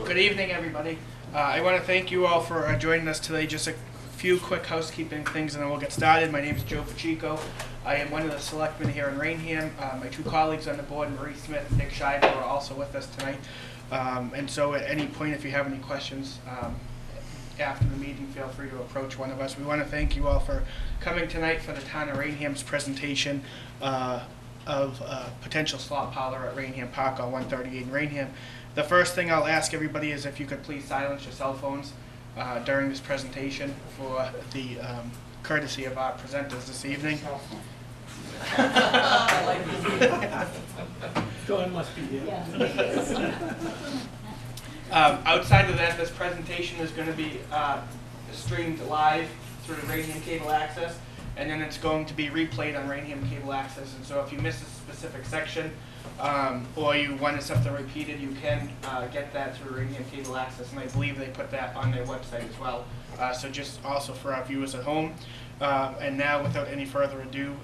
Good evening, everybody. I want to thank you all for joining us today. Just a few quick housekeeping things and then we'll get started. My name is Joe Pacheco. I am one of the selectmen here in Raynham. My two colleagues on the board, Marie Smith and Nick Scheiber, are also with us tonight. And so at any point, if you have any questions after the meeting, feel free to approach one of us. We want to thank you all for coming tonight for the town of Raynham's presentation of potential slot parlor at Raynham Park on 138 in Raynham. The first thing I'll ask everybody is if you could please silence your cell phones during this presentation for the courtesy of our presenters this evening. Dawn must be here. Outside of that, this presentation is going to be streamed live through Raynham Cable Access, and then it's going to be replayed on Raynham Cable Access. And so if you miss a specific section or you wanted something repeated, you can get that through Raynham Cable Access, and I believe they put that on their website as well. So just also for our viewers at home. And now, without any further ado,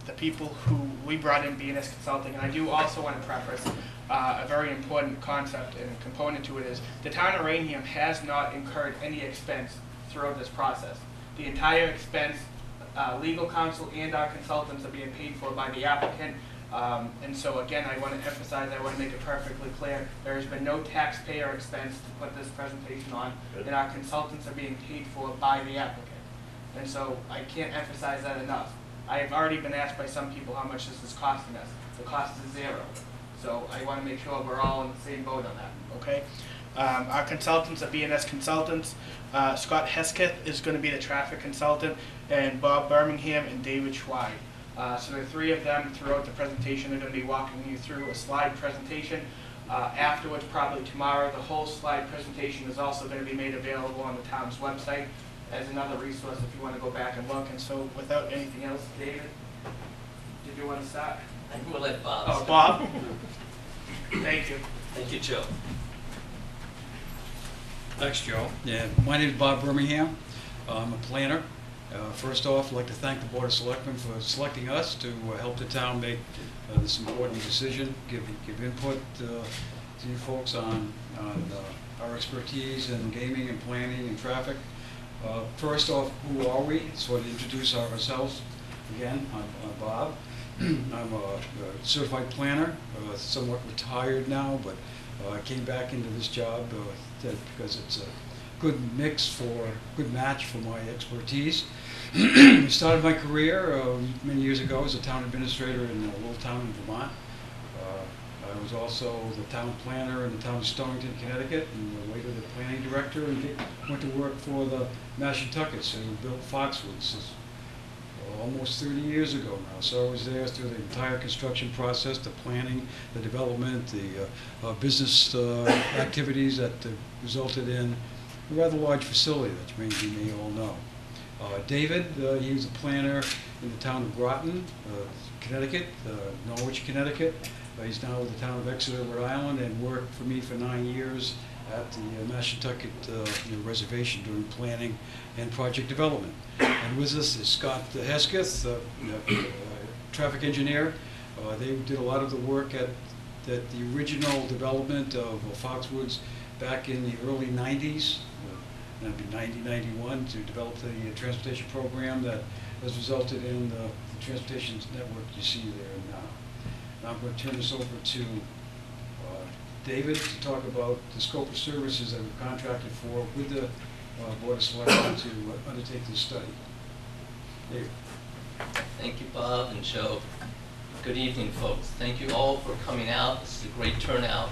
the people who we brought in B&S Consulting, and I do also want to preface a very important concept and component to it is the town of Raynham has not incurred any expense throughout this process. The entire expense, legal counsel and our consultants are being paid for by the applicant. And so again, I want to emphasize, I want to make it perfectly clear, there has been no taxpayer expense to put this presentation on, and our consultants are being paid for by the applicant. And so I can't emphasize that enough. I have already been asked by some people how much this is costing us. The cost is zero. So I want to make sure we're all in the same boat on that, okay? Our consultants are B&S Consultants. Scott Hesketh is going to be the traffic consultant, and Bob Birmingham and David Schweig. So the three of them throughout the presentation are going to be walking you through a slide presentation. Afterwards, probably tomorrow, the whole slide presentation is also going to be made available on the town's website as another resource if you want to go back and look. And so without anything else, David, did you want to start? I think we'll let Bob Oh, start. Bob? Thank you. Thank you, Joe. Thanks, Joe. Yeah, my name is Bob Birmingham. I'm a planner. First off, I'd like to thank the Board of Selectmen for selecting us to help the town make this important decision, give input to you folks on our expertise in gaming and planning and traffic. First off, who are we? So to introduce ourselves again, I'm Bob. I'm a certified planner, somewhat retired now, but I came back into this job because it's a good match for my expertise. I started my career many years ago as a town administrator in a little town in Vermont. I was also the town planner in the town of Stonington, Connecticut, and later the planning director, and went to work for the Mashantuckets, who built Foxwoods almost 30 years ago now. So I was there through the entire construction process, the planning, the development, the business activities that resulted in a rather large facility that you may all know. David, he was a planner in the town of Groton, Connecticut, Norwich, Connecticut. He's now with the town of Exeter, Rhode Island, and worked for me for 9 years at the Mashantucket reservation doing planning and project development. And with us is Scott Hesketh, traffic engineer. They did a lot of the work at the original development of Foxwoods back in the early 90s, that'd be 90, 91, to develop the transportation program that has resulted in the transportation network you see there now. Now I'm going to turn this over to David to talk about the scope of services that we've contracted for with the Board of Selectmen to undertake this study. David. Thank you, Bob and Joe. Good evening, folks. Thank you all for coming out. This is a great turnout.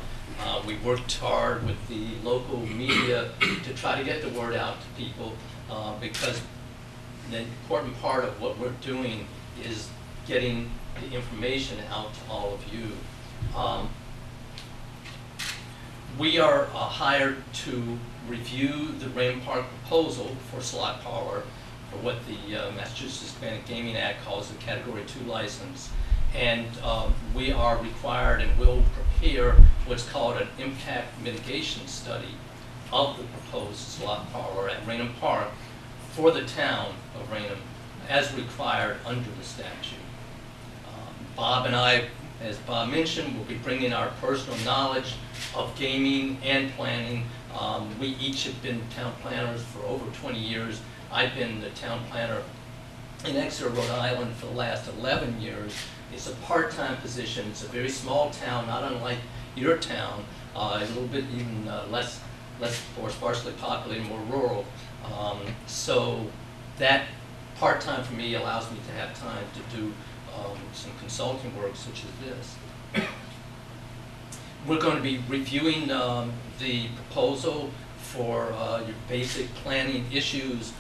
We worked hard with the local media to try to get the word out to people because the important part of what we're doing is getting the information out to all of you. We are hired to review the Raynham Park proposal for slot parlor for what the Massachusetts Hispanic Gaming Act calls a Category 2 license. And we are required and will prepare what's called an impact mitigation study of the proposed slot parlor at Raynham Park for the town of Raynham as required under the statute. Bob and I As Bob mentioned, we'll be bringing our personal knowledge of gaming and planning. We each have been town planners for over 20 years. I've been the town planner in Exeter, Rhode Island for the last 11 years. It's a part-time position. It's a very small town, not unlike your town, a little bit even less or sparsely populated, more rural. So that part-time for me allows me to have time to do some consulting work such as this. We're going to be reviewing the proposal for your basic planning issues,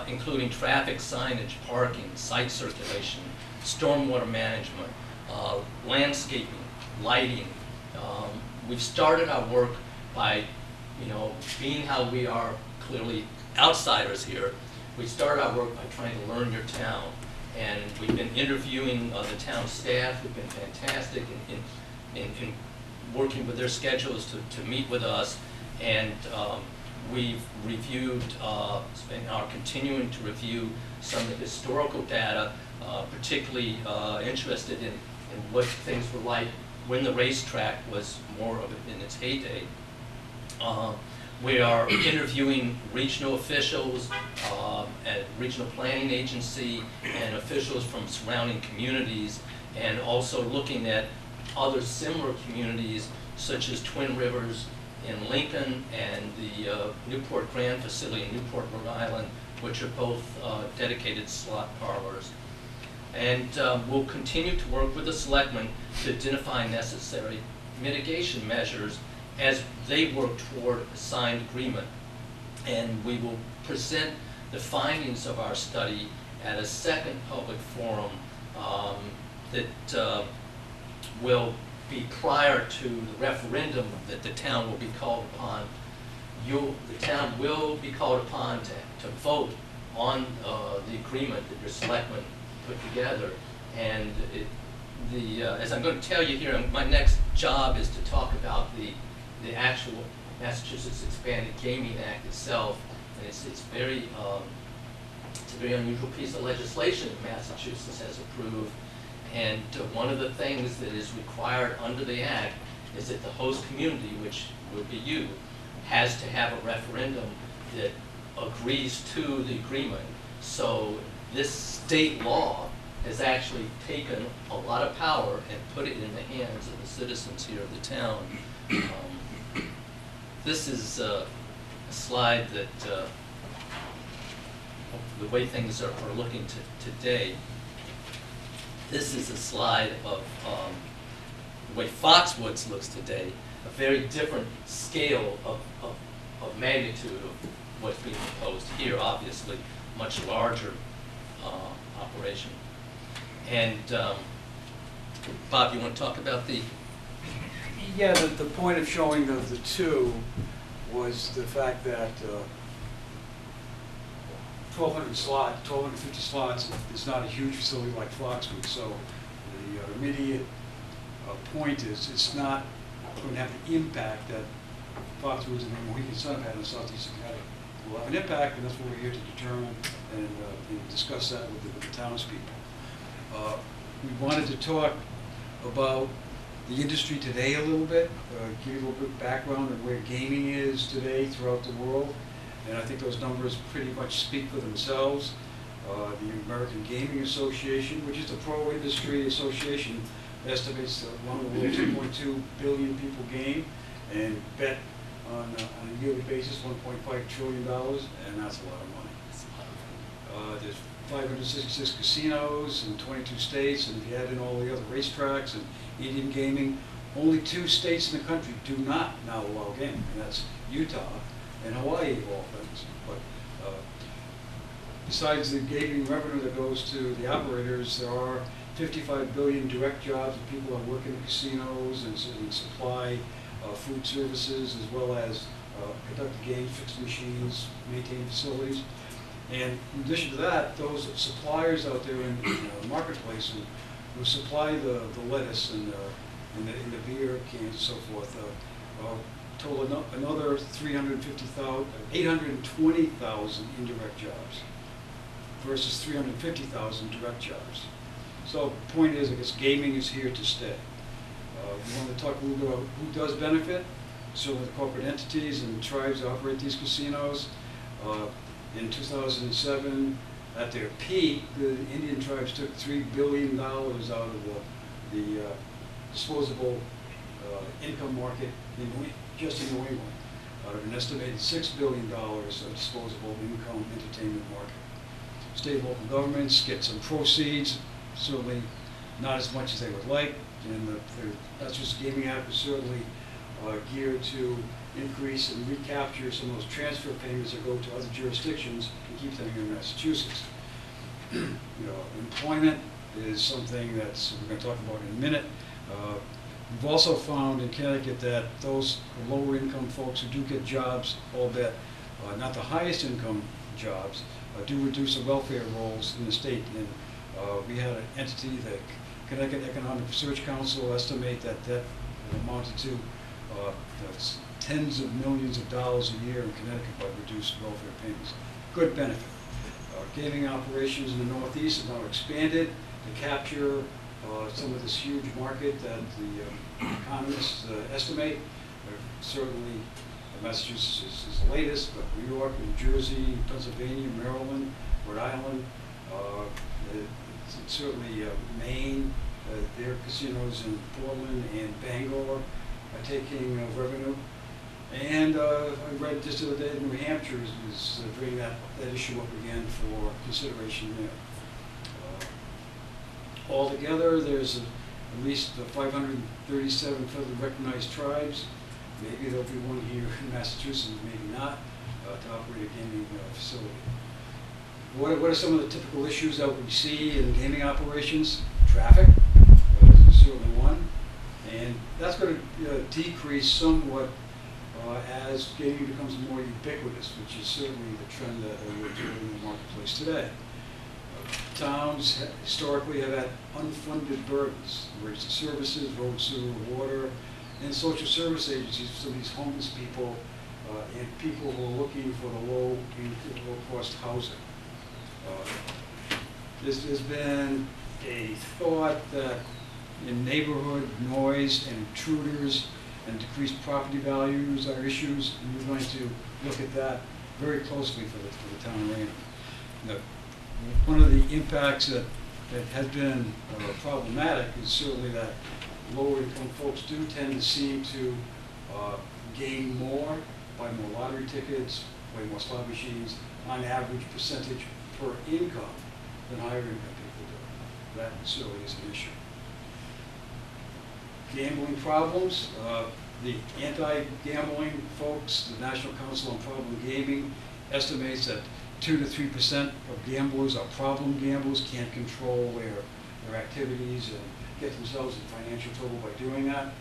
including traffic signage, parking, site circulation, stormwater management, landscaping, lighting. We've started our work by, being how we are clearly outsiders here, we started our work by trying to learn your town. And we've been interviewing the town staff, who've been fantastic in working with their schedules to meet with us. And we've reviewed, and are continuing to review some of the historical data, particularly interested in what things were like when the racetrack was more of it in its heyday. We are interviewing regional officials at regional planning agency and officials from surrounding communities, and also looking at other similar communities such as Twin Rivers in Lincoln and the Newport Grand facility in Newport, Rhode Island, which are both dedicated slot parlors. And we'll continue to work with the selectmen to identify necessary mitigation measures as they work toward a signed agreement. And we will present the findings of our study at a second public forum that will be prior to the referendum that the town will be called upon. The town will be called upon to vote on the agreement that your selectmen put together. And as I'm going to tell you here, my next job is to talk about the actual Massachusetts Expanded Gaming Act itself, and it's a very unusual piece of legislation that Massachusetts has approved. And one of the things that is required under the act is that the host community, which would be you, has to have a referendum that agrees to the agreement. So this state law has actually taken a lot of power and put it in the hands of the citizens here of the town. This is a slide that, the way things are looking today. This is a slide of the way Foxwoods looks today, a very different scale of magnitude of what's being proposed here, obviously, much larger operation. And Bob, you want to talk about the... Yeah, the point of showing the two was the fact that 1,250 slots is not a huge facility like Foxwood. So the immediate point is it's not going to have the impact that Foxwoods and Mohegan Sun had on Southeastern Connecticut. Will have an impact, and that's what we're here to determine and discuss that with the townspeople. We wanted to talk about the industry today a little bit, give you a little bit of background on where gaming is today throughout the world. And I think those numbers pretty much speak for themselves. The American Gaming Association, which is the pro-industry association, estimates that around the world 2.2 billion people game and bet on a yearly basis $1.5 trillion, and that's a lot of money. There's 566 casinos in 22 states, and if you add in all the other racetracks and Indian gaming, only 2 states in the country do not now allow gaming, and that's Utah and Hawaii, of all things. But besides the gaming revenue that goes to the operators, there are 55 billion direct jobs of people that work in the casinos and supply food services, as well as conduct the games, fix machines, maintain facilities. And in addition to that, those suppliers out there in the marketplace who supply the lettuce and the beer cans and so forth, total another 820,000 indirect jobs versus 350,000 direct jobs. So the point is, I guess gaming is here to stay. We want to talk a little bit about who does benefit. Certainly the corporate entities and tribes that operate these casinos. In 2007, at their peak, the Indian tribes took $3 billion out of the disposable income market just in New England, out of an estimated $6 billion of disposable income entertainment market. State and local governments get some proceeds, certainly not as much as they would like, and the Massachusetts Gaming Act was certainly geared to increase and recapture some of those transfer payments that go to other jurisdictions and keep them here in Massachusetts. Employment is something that's we're going to talk about in a minute. We've also found in Connecticut that those lower income folks who do get jobs, albeit not the highest income jobs, do reduce the welfare rolls in the state. And we had an entity, the Connecticut Economic Research Council, estimate that amounted to tens of millions of dollars a year in Connecticut by reduced welfare payments. Good benefit. Gaming operations in the Northeast have now expanded to capture some of this huge market that the economists estimate. Certainly, Massachusetts is the latest, but New York, New Jersey, Pennsylvania, Maryland, Rhode Island, certainly Maine, their casinos in Portland and Bangor are taking revenue. And I read just the other day that New Hampshire is bringing that issue up again for consideration there. Altogether, there's at least 537 federally recognized tribes. Maybe there'll be one here in Massachusetts, maybe not, to operate a gaming facility. What are some of the typical issues that we see in gaming operations? Traffic is certainly one, and that's going to decrease somewhat as gaming becomes more ubiquitous, which is certainly the trend that we're doing in the marketplace today. Towns historically have had unfunded burdens, emergency services, road, sewer, water, and social service agencies for some of these homeless people and people who are looking for the low-cost housing. There's been a thought that in neighborhood noise and intruders and decreased property values are issues, and we're going to look at that very closely for the town of Raynham. One of the impacts that has been problematic is certainly that lower income folks do tend to seem to gain more, buy more lottery tickets, play more slot machines, on average percentage per income than higher income people do. That certainly is an issue. Gambling problems. The anti-gambling folks, the National Council on Problem Gaming, estimates that 2 to 3% of gamblers are problem gamblers, can't control their activities and get themselves in financial trouble by doing that.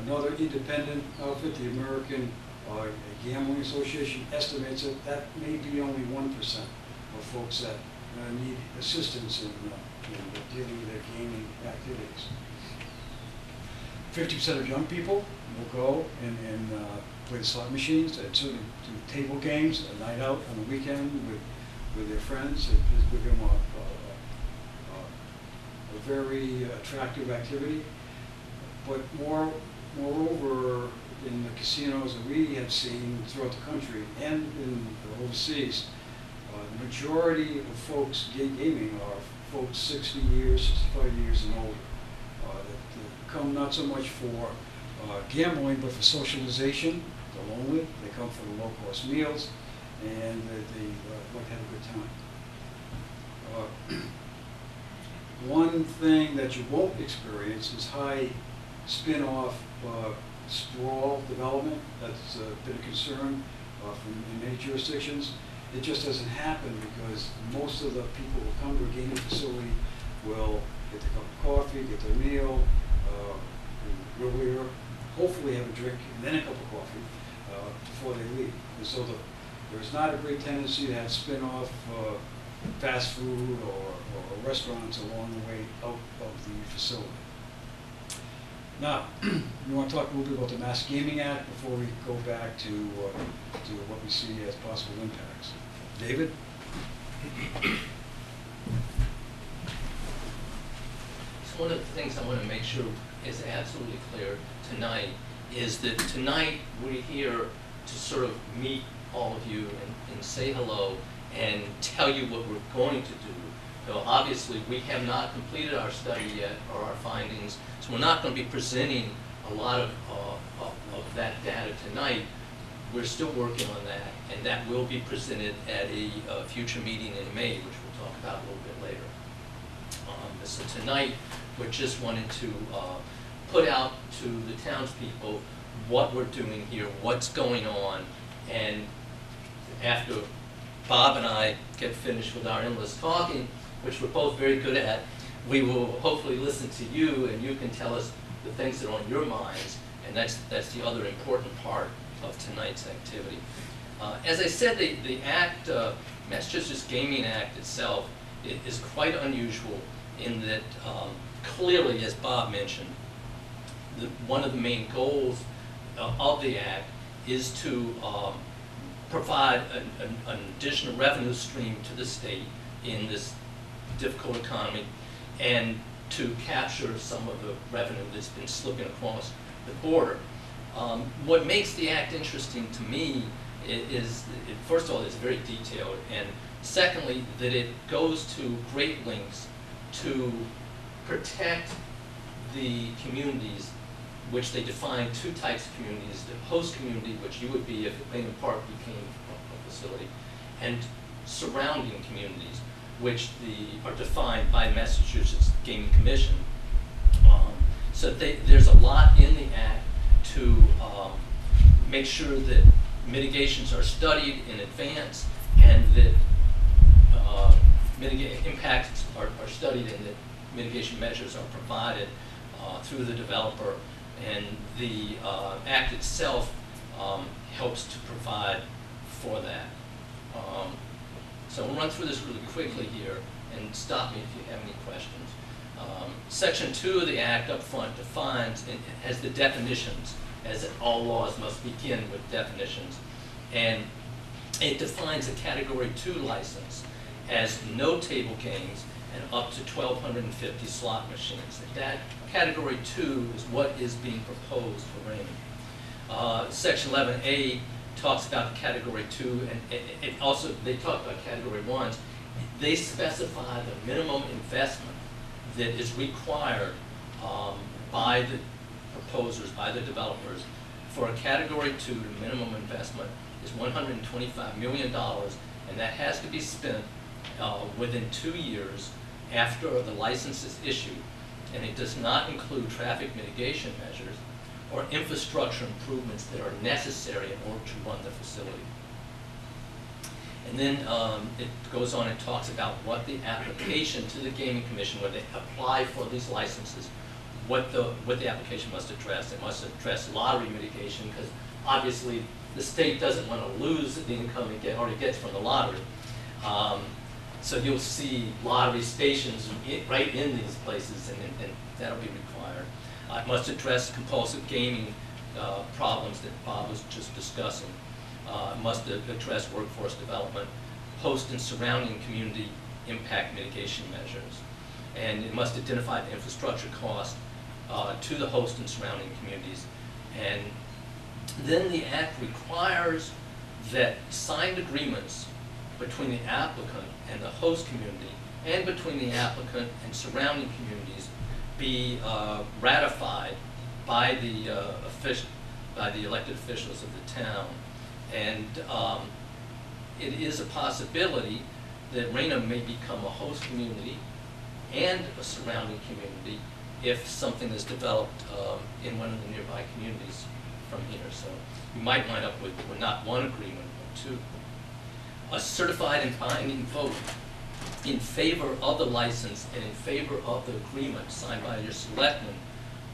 Another independent outfit, the American Gambling Association, estimates that may be only 1% of folks that need assistance in dealing with their gaming activities. 50% of young people will go and play the slot machines, and certainly do table games, a night out on the weekend with their friends. It has become a very attractive activity. But moreover, in the casinos that we have seen throughout the country and in overseas, the majority of folks gaming are folks 60 years, 65 years and older. That come not so much for gambling, but for socialization. They're lonely, they come for the low-cost meals, and they like to have a good time. One thing that you won't experience is high spin-off sprawl development. That's been a concern in many jurisdictions. It just doesn't happen because most of the people who come to a gaming facility will get their cup of coffee, get their meal, earlier, hopefully have a drink and then a cup of coffee before they leave. And so there's not a great tendency to have spin-off fast food or restaurants along the way out of the facility. Now, we want to talk a little bit about the Mass Gaming Act before we go back to what we see as possible impacts. David? So one of the things I want to make sure is absolutely clear tonight, is that tonight we're here to sort of meet all of you and say hello and tell you what we're going to do. So obviously we have not completed our study yet or our findings, so we're not going to be presenting a lot of that data tonight. We're still working on that, and that will be presented at a future meeting in May, which we'll talk about a little bit later. So tonight, we're just wanting to put out to the townspeople what we're doing here, what's going on, and after Bob and I get finished with our endless talking, which we're both very good at, we will hopefully listen to you, and you can tell us the things that are on your minds, and that's the other important part of tonight's activity. As I said, the Act, Massachusetts Gaming Act itself, is quite unusual in that clearly, as Bob mentioned, one of the main goals of the Act is to provide an additional revenue stream to the state in this difficult economy, and to capture some of the revenue that's been slipping across the border. What makes the Act interesting to me is first of all, it's very detailed, and secondly, that it goes to great lengths to protect the communities, which they define two types of communities: the host community, which you would be if Raynham Park became a facility, and surrounding communities, which are defined by Massachusetts Gaming Commission. So there's a lot in the Act to make sure that mitigations are studied in advance, and that impacts are studied, and that mitigation measures are provided through the developer. And the Act itself helps to provide for that. So we'll run through this really quickly here, and stop me if you have any questions. Section 2 of the Act up front defines and has the definitions, as all laws must begin with definitions. And it defines a Category 2 license as no table games and up to 1,250 slot machines. That Category 2 is what is being proposed for Raynham. Section 11A talks about the Category 2, and it also, they talk about Category 1s. They specify the minimum investment that is required by the proposers, by the developers. For a Category 2, the minimum investment is $125 million, and that has to be spent within 2 years after the license is issued. And it does not include traffic mitigation measures or infrastructure improvements that are necessary in order to run the facility. And then it goes on and talks about what the application to the Gaming Commission, when they apply for these licenses, what the application must address. It must address lottery mitigation, because obviously the state doesn't want to lose the income it already gets from the lottery. So you'll see lottery stations right in these places, and that'll be required. It must address compulsive gaming problems that Bob was just discussing. It must address workforce development, host and surrounding community impact mitigation measures. And it must identify the infrastructure cost to the host and surrounding communities. And then the Act requires that signed agreements between the applicant and the host community, and between the applicant and surrounding communities, be ratified by the elected officials of the town. And it is a possibility that Raynham may become a host community and a surrounding community if something is developed in one of the nearby communities from here. So you might wind up with not one agreement, but two. A certified and binding vote in favor of the license and in favor of the agreement signed by your selectmen,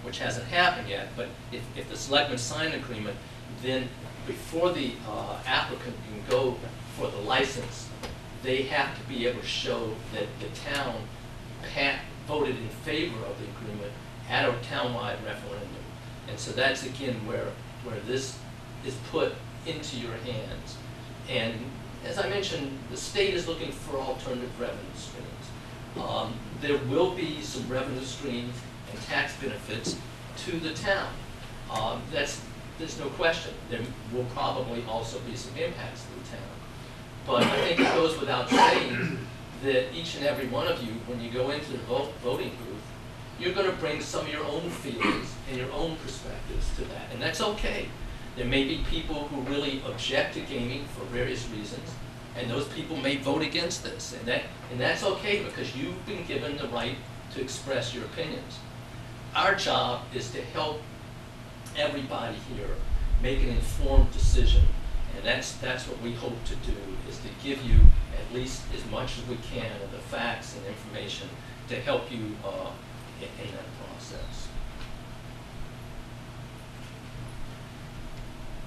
which hasn't happened yet, but if the selectmen sign an agreement, then before the applicant can go for the license, they have to be able to show that the town voted in favor of the agreement at a townwide referendum. And so that's again where this is put into your hands. And as I mentioned, the state is looking for alternative revenue streams. there will be some revenue streams and tax benefits to the town. There's no question. There will probably also be some impacts to the town. But I think it goes without saying that each and every one of you, when you go into the voting booth, you're going to bring some of your own feelings and your own perspectives to that. And that's okay. There may be people who really object to gaming for various reasons, and those people may vote against this. And that's okay, because you've been given the right to express your opinions. Our job is to help everybody here make an informed decision. And that's what we hope to do, is to give you at least as much as we can of the facts and information to help you in that process.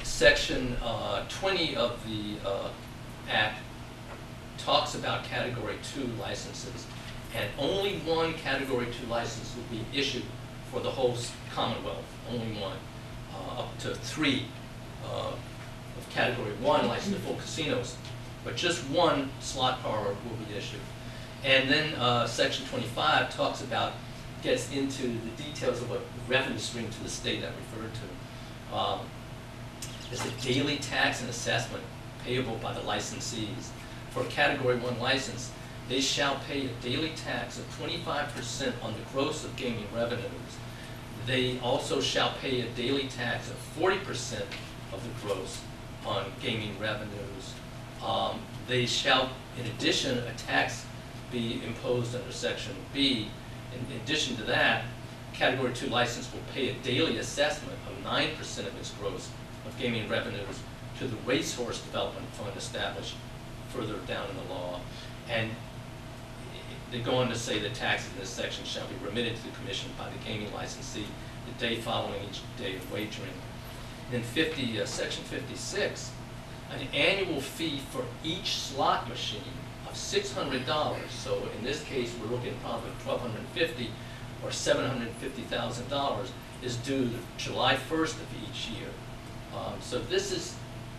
Section 20 of the Act talks about Category 2 licenses, and only one Category 2 license will be issued for the whole Commonwealth, only one, up to 3 of Category 1 license to full casinos, but just one slot parlor will be issued. And then Section 25 gets into the details of what revenue stream to the state I referred to. There's a daily tax and assessment payable by the licensees. For a Category 1 license, they shall pay a daily tax of 25% on the gross of gaming revenues. They also shall pay a daily tax of 40% of the gross on gaming revenues. They shall, in addition, a tax be imposed under Section B. In addition to that, Category 2 license will pay a daily assessment of 9% of its gross of gaming revenues to the Racehorse Development Fund established further down in the law. And they go on to say that taxes in this section shall be remitted to the Commission by the gaming licensee the day following each day of wagering. And in Section 56, an annual fee for each slot machine of $600. So in this case, we're looking probably $1,250 or $750,000 is due July 1st of each year. So this is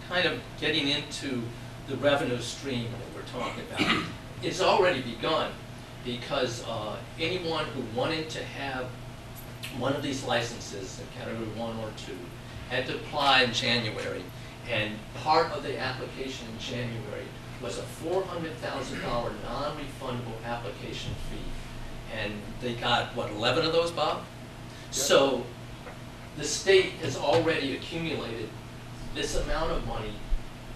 kind of getting into the revenue stream that we're talking about. It's already begun, because anyone who wanted to have one of these licenses, in Category 1 or 2, had to apply in January, and part of the application in January was a $400,000 non-refundable application fee. And they got, what, 11 of those, Bob? Yep. So the state has already accumulated this amount of money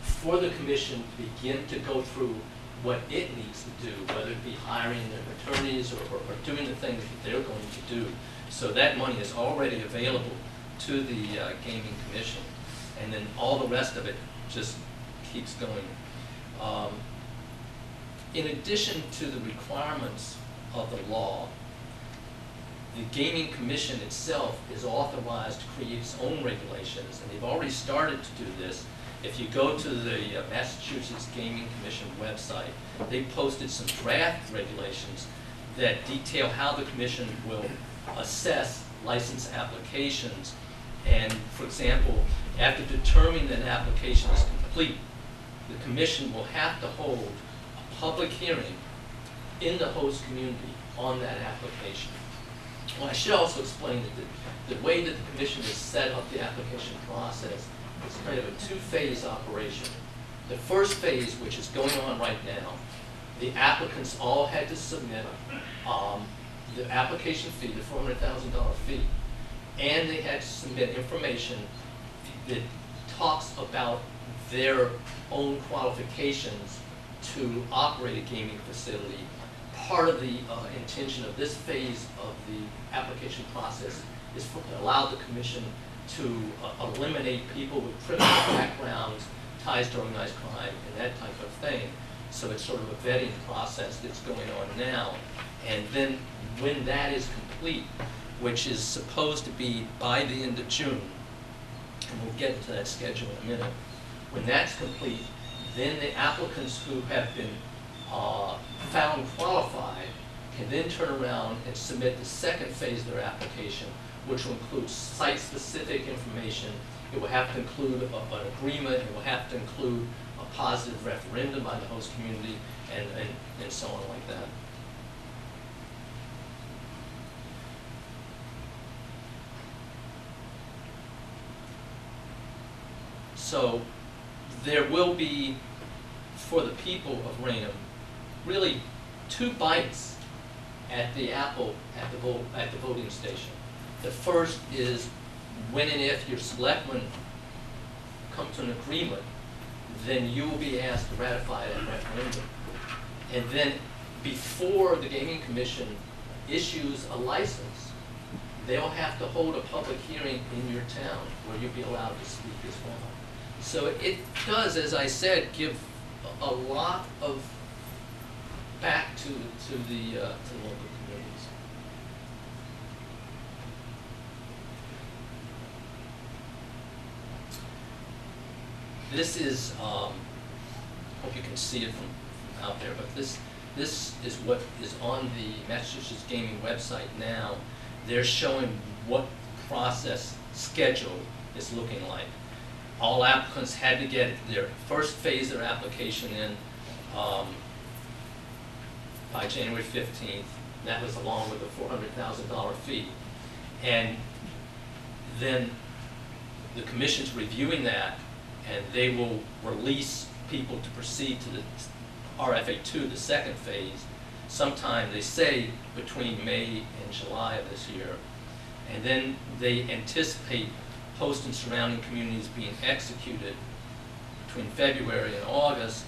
for the Commission to begin to go through what it needs to do, whether it be hiring their attorneys or doing the things that they're going to do. So that money is already available to the Gaming Commission, and then all the rest of it just keeps going. In addition to the requirements of the law, the Gaming Commission itself is authorized to create its own regulations, and they've already started to do this. If you go to the Massachusetts Gaming Commission website, they posted some draft regulations that detail how the Commission will assess license applications. And, for example, after determining that an application is complete, the Commission will have to hold a public hearing in the host community on that application. Well, I should also explain that the way that the Commission has set up the application process is kind of a two-phase operation. The first phase, which is going on right now, the applicants all had to submit the application fee, the $400,000 fee, and they had to submit information that talks about their own qualifications to operate a gaming facility. Part of the intention of this phase of the application process is to allow the Commission to eliminate people with criminal backgrounds, ties to organized crime, and that type of thing. So it's sort of a vetting process that's going on now. And then when that is complete, which is supposed to be by the end of June, and we'll get into that schedule in a minute, when that's complete, then the applicants who have been found qualified can then turn around and submit the second phase of their application, which will include site-specific information. It will have to include an agreement. It will have to include a positive referendum by the host community, and so on like that. So there will be, for the people of Raynham, really 2 bites at the apple at the voting station. The first is when and if your selectmen come to an agreement, then you will be asked to ratify that referendum. And then before the Gaming Commission issues a license, they'll have to hold a public hearing in your town where you'll be allowed to speak as well. So it does, as I said, give a lot of back to the local communities. This is, hope you can see it from out there, but this is what is on the Massachusetts Gaming website now. They're showing what process schedule is looking like. All applicants had to get their first phase of their application in by January 15th. That was along with the $400,000 fee. And then the commission's reviewing that, and they will release people to proceed to the RFA2, the second phase, sometime, they say, between May and July of this year. And then they anticipate host and surrounding communities being executed between February and August,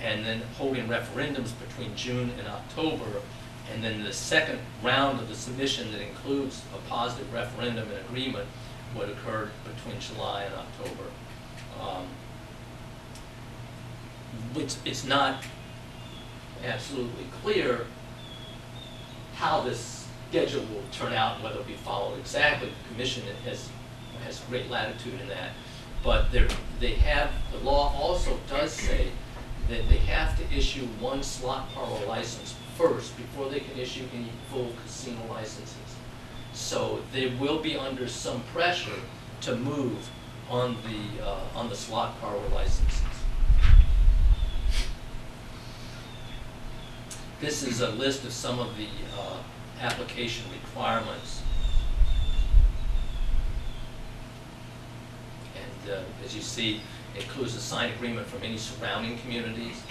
and then holding referendums between June and October, and then the second round of the submission that includes a positive referendum and agreement would occur between July and October. It's not absolutely clear how this schedule will turn out, whether it be followed exactly. The commission has great latitude in that, but they have, the law also does say that they have to issue 1 slot parlor license first before they can issue any full casino licenses. So they will be under some pressure to move on the slot parlor licenses. This is a list of some of the application requirements. And as you see, it includes a signed agreement from any surrounding communities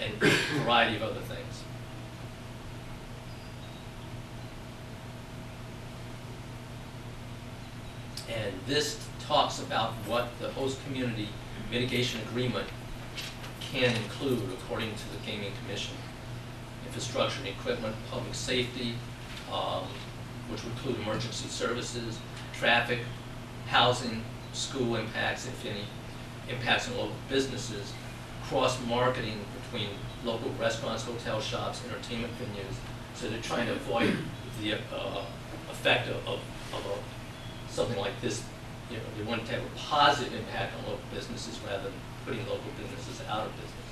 and a variety of other things. And this talks about what the host community mitigation agreement can include according to the Gaming Commission. Infrastructure and equipment, public safety, which would include emergency services, traffic, housing, school impacts, if any, impacts on local businesses, cross-marketing between local restaurants, hotel shops, entertainment venues. So they're trying to avoid the effect of something like this. You know, they want to have a positive impact on local businesses rather than putting local businesses out of business.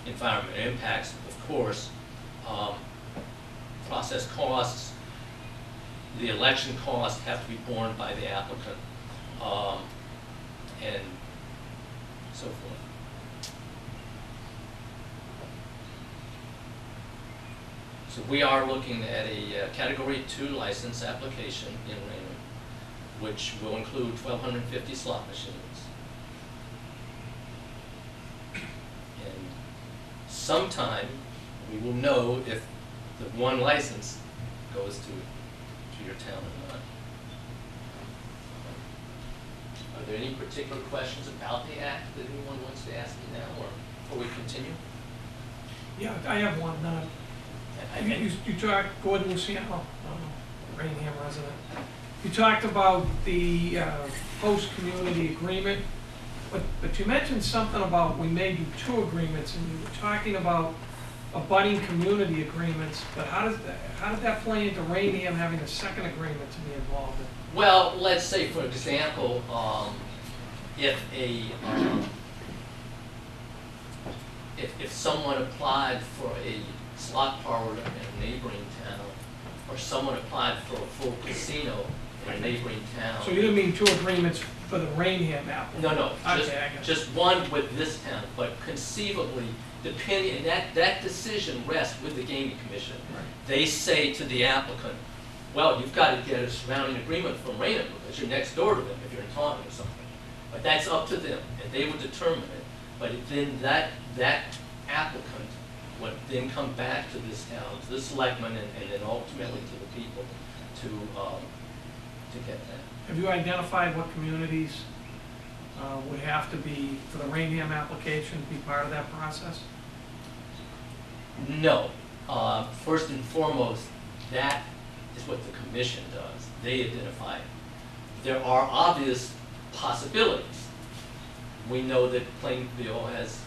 Environmental impacts, of course, process costs, the election costs have to be borne by the applicant, and so forth. So we are looking at a Category 2 license application in Raynham, which will include 1,250 slot machines. And sometime we will know if the 1 license goes to your town or not. Are there any particular questions about the Act that anyone wants to ask me now, or before we continue? Yeah, I have one. You talked, Gordon Luciano, Raynham resident. You talked about the host community agreement, but you mentioned something about we may do 2 agreements, and you were talking about abutting community agreements, but how did that play into Raynham having a second agreement to be involved in? Well, let's say, for example, if someone applied for a slot parlor in a neighboring town, or someone applied for a full casino in a neighboring town. So you didn't mean 2 agreements for the Raynham apple? No, Okay, just one with this town, but conceivably, depending, and that decision rests with the Gaming Commission. Right. They say to the applicant, well, you've got to get a surrounding agreement from Raynham because you're next door to them if you're in Taunton or something. But that's up to them, and they would determine it. But then that applicant would then come back to this town, to the selectmen, and then ultimately to the people to get that. Have you identified what communities would have to be, for the Raynham application, be part of that process? No. First and foremost, that is what the commission does. They identify it. There are obvious possibilities. We know that Plainville has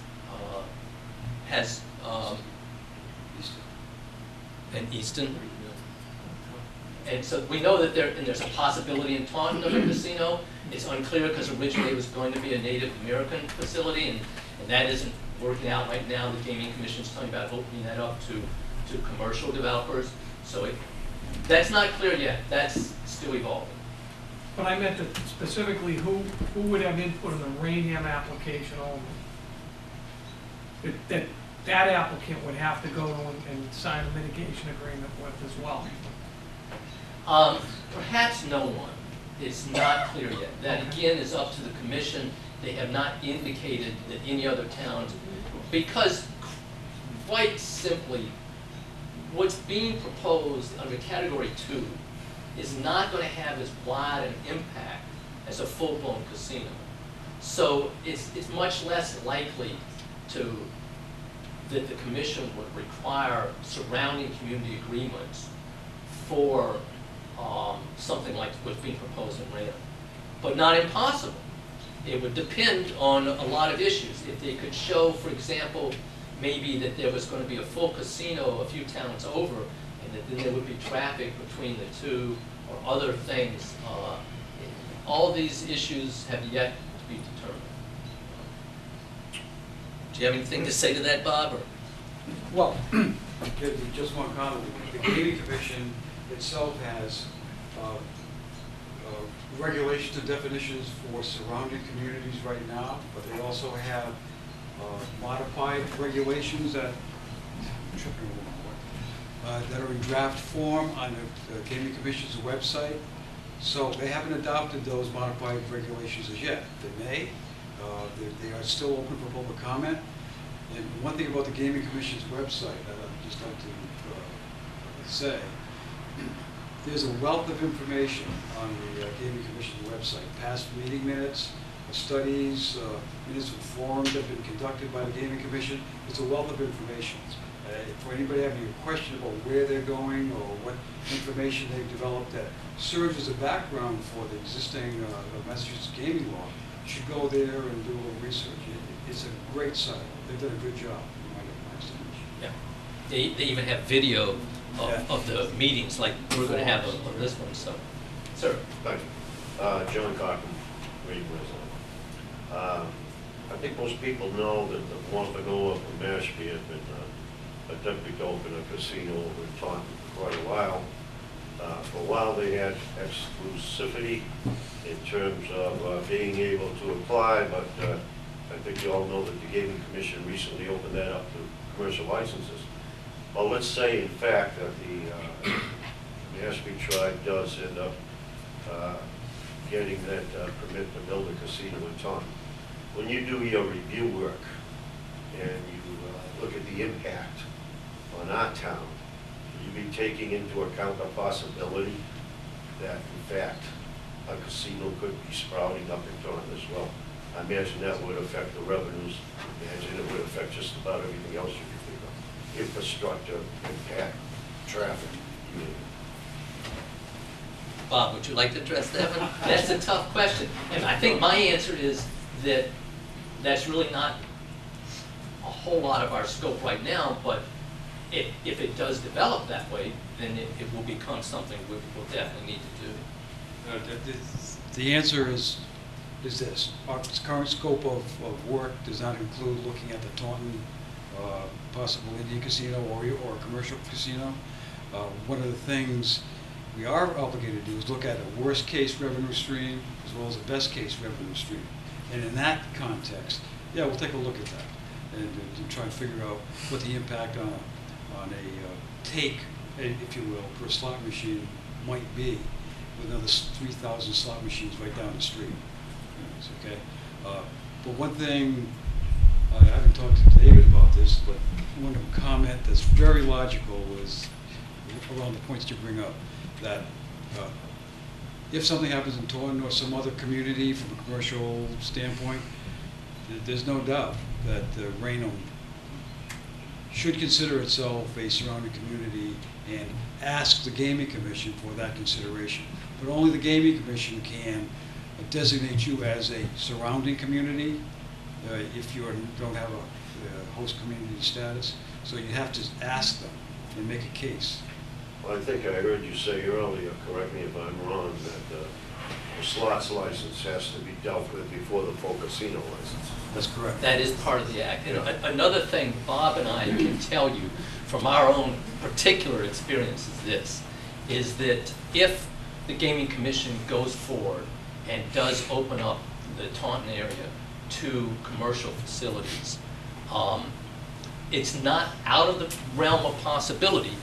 and Easton. And so we know that there's a possibility in Taunton of a casino. It's unclear because originally it was going to be a Native American facility, and that isn't working out right now. The Gaming Commission's talking about opening that up to commercial developers. So that's not clear yet. That's still evolving. But I meant that specifically, who would have input in the Raynham application only? That applicant would have to go and sign a mitigation agreement with as well. Perhaps no one. It's not clear yet. That again is up to the commission. They have not indicated that any other towns, because quite simply, what's being proposed under Category 2 is not going to have as wide an impact as a full-blown casino. So it's much less likely that the commission would require surrounding community agreements for something like what's being proposed in Raynham. But not impossible. It would depend on a lot of issues. If they could show, for example, maybe that there was going to be a full casino a few towns over, and that then there would be traffic between the two, or other things. All these issues have yet to be determined. Do you have anything to say to that, Bob? Or? Well, just one comment. The Gaming Commission itself has regulations and definitions for surrounding communities right now, but they also have modified regulations that are in draft form on the Gaming Commission's website. So they haven't adopted those modified regulations as yet. They may. They are still open for public comment. And one thing about the Gaming Commission's website that I'd just like to say, there's a wealth of information on the Gaming Commission's website. Past meeting minutes, studies, municipal forums that have been conducted by the Gaming Commission. It's a wealth of information. For anybody having a question about where they're going or what information they've developed that serves as a background for the existing Massachusetts gaming law, you should go there and do a little research. It's a great site. They've done a good job. Yeah, they even have video of the meetings like we're going to have on this one. So, sir. Thank you. John Cochran, Reed resident. I think most people know that the Wampanoag and Mashpee have been attempting to open a casino over in Taunton for quite a while. For a while they had exclusivity in terms of being able to apply, but I think you all know that the Gaming Commission recently opened that up to commercial licenses. Well, let's say in fact that the Mashpee tribe does end up getting that permit to build a casino in Taunton. When you do your review work and you look at the impact on our town, you be taking into account the possibility that in fact a casino could be sprouting up in Taunton as well. I imagine that would affect the revenues. I imagine it would affect just about everything else you can think of. Infrastructure, impact, traffic, you name it. Bob, would you like to address that one? That's a tough question. And I think my answer is that that's really not a whole lot of our scope right now, but if it does develop that way, then it will become something we'll definitely need to do. The answer is this. Our current scope of work does not include looking at the Taunton possible Indian casino or a commercial casino. One of the things we are obligated to do is look at a worst case revenue stream as well as a best case revenue stream. And in that context, yeah, we'll take a look at that and try and figure out what the impact on a take, if you will, per slot machine might be with another 3,000 slot machines right down the street. It's okay. But one thing, I haven't talked to David about this, but one comment that's very logical is around the points you bring up, that if something happens in Taunton or some other community from a commercial standpoint, there's no doubt that Raynham should consider itself a surrounding community and ask the Gaming Commission for that consideration. But only the Gaming Commission can designate you as a surrounding community if you don't have a host community status. So you have to ask them and make a case. Well, I think I heard you say earlier, correct me if I'm wrong, that the slots license has to be dealt with before the full casino license. That's correct. That is part of the act. And another thing Bob and I can tell you from our own particular experience is this, is that if the Gaming Commission goes forward and does open up the Taunton area to commercial facilities, it's not out of the realm of possibility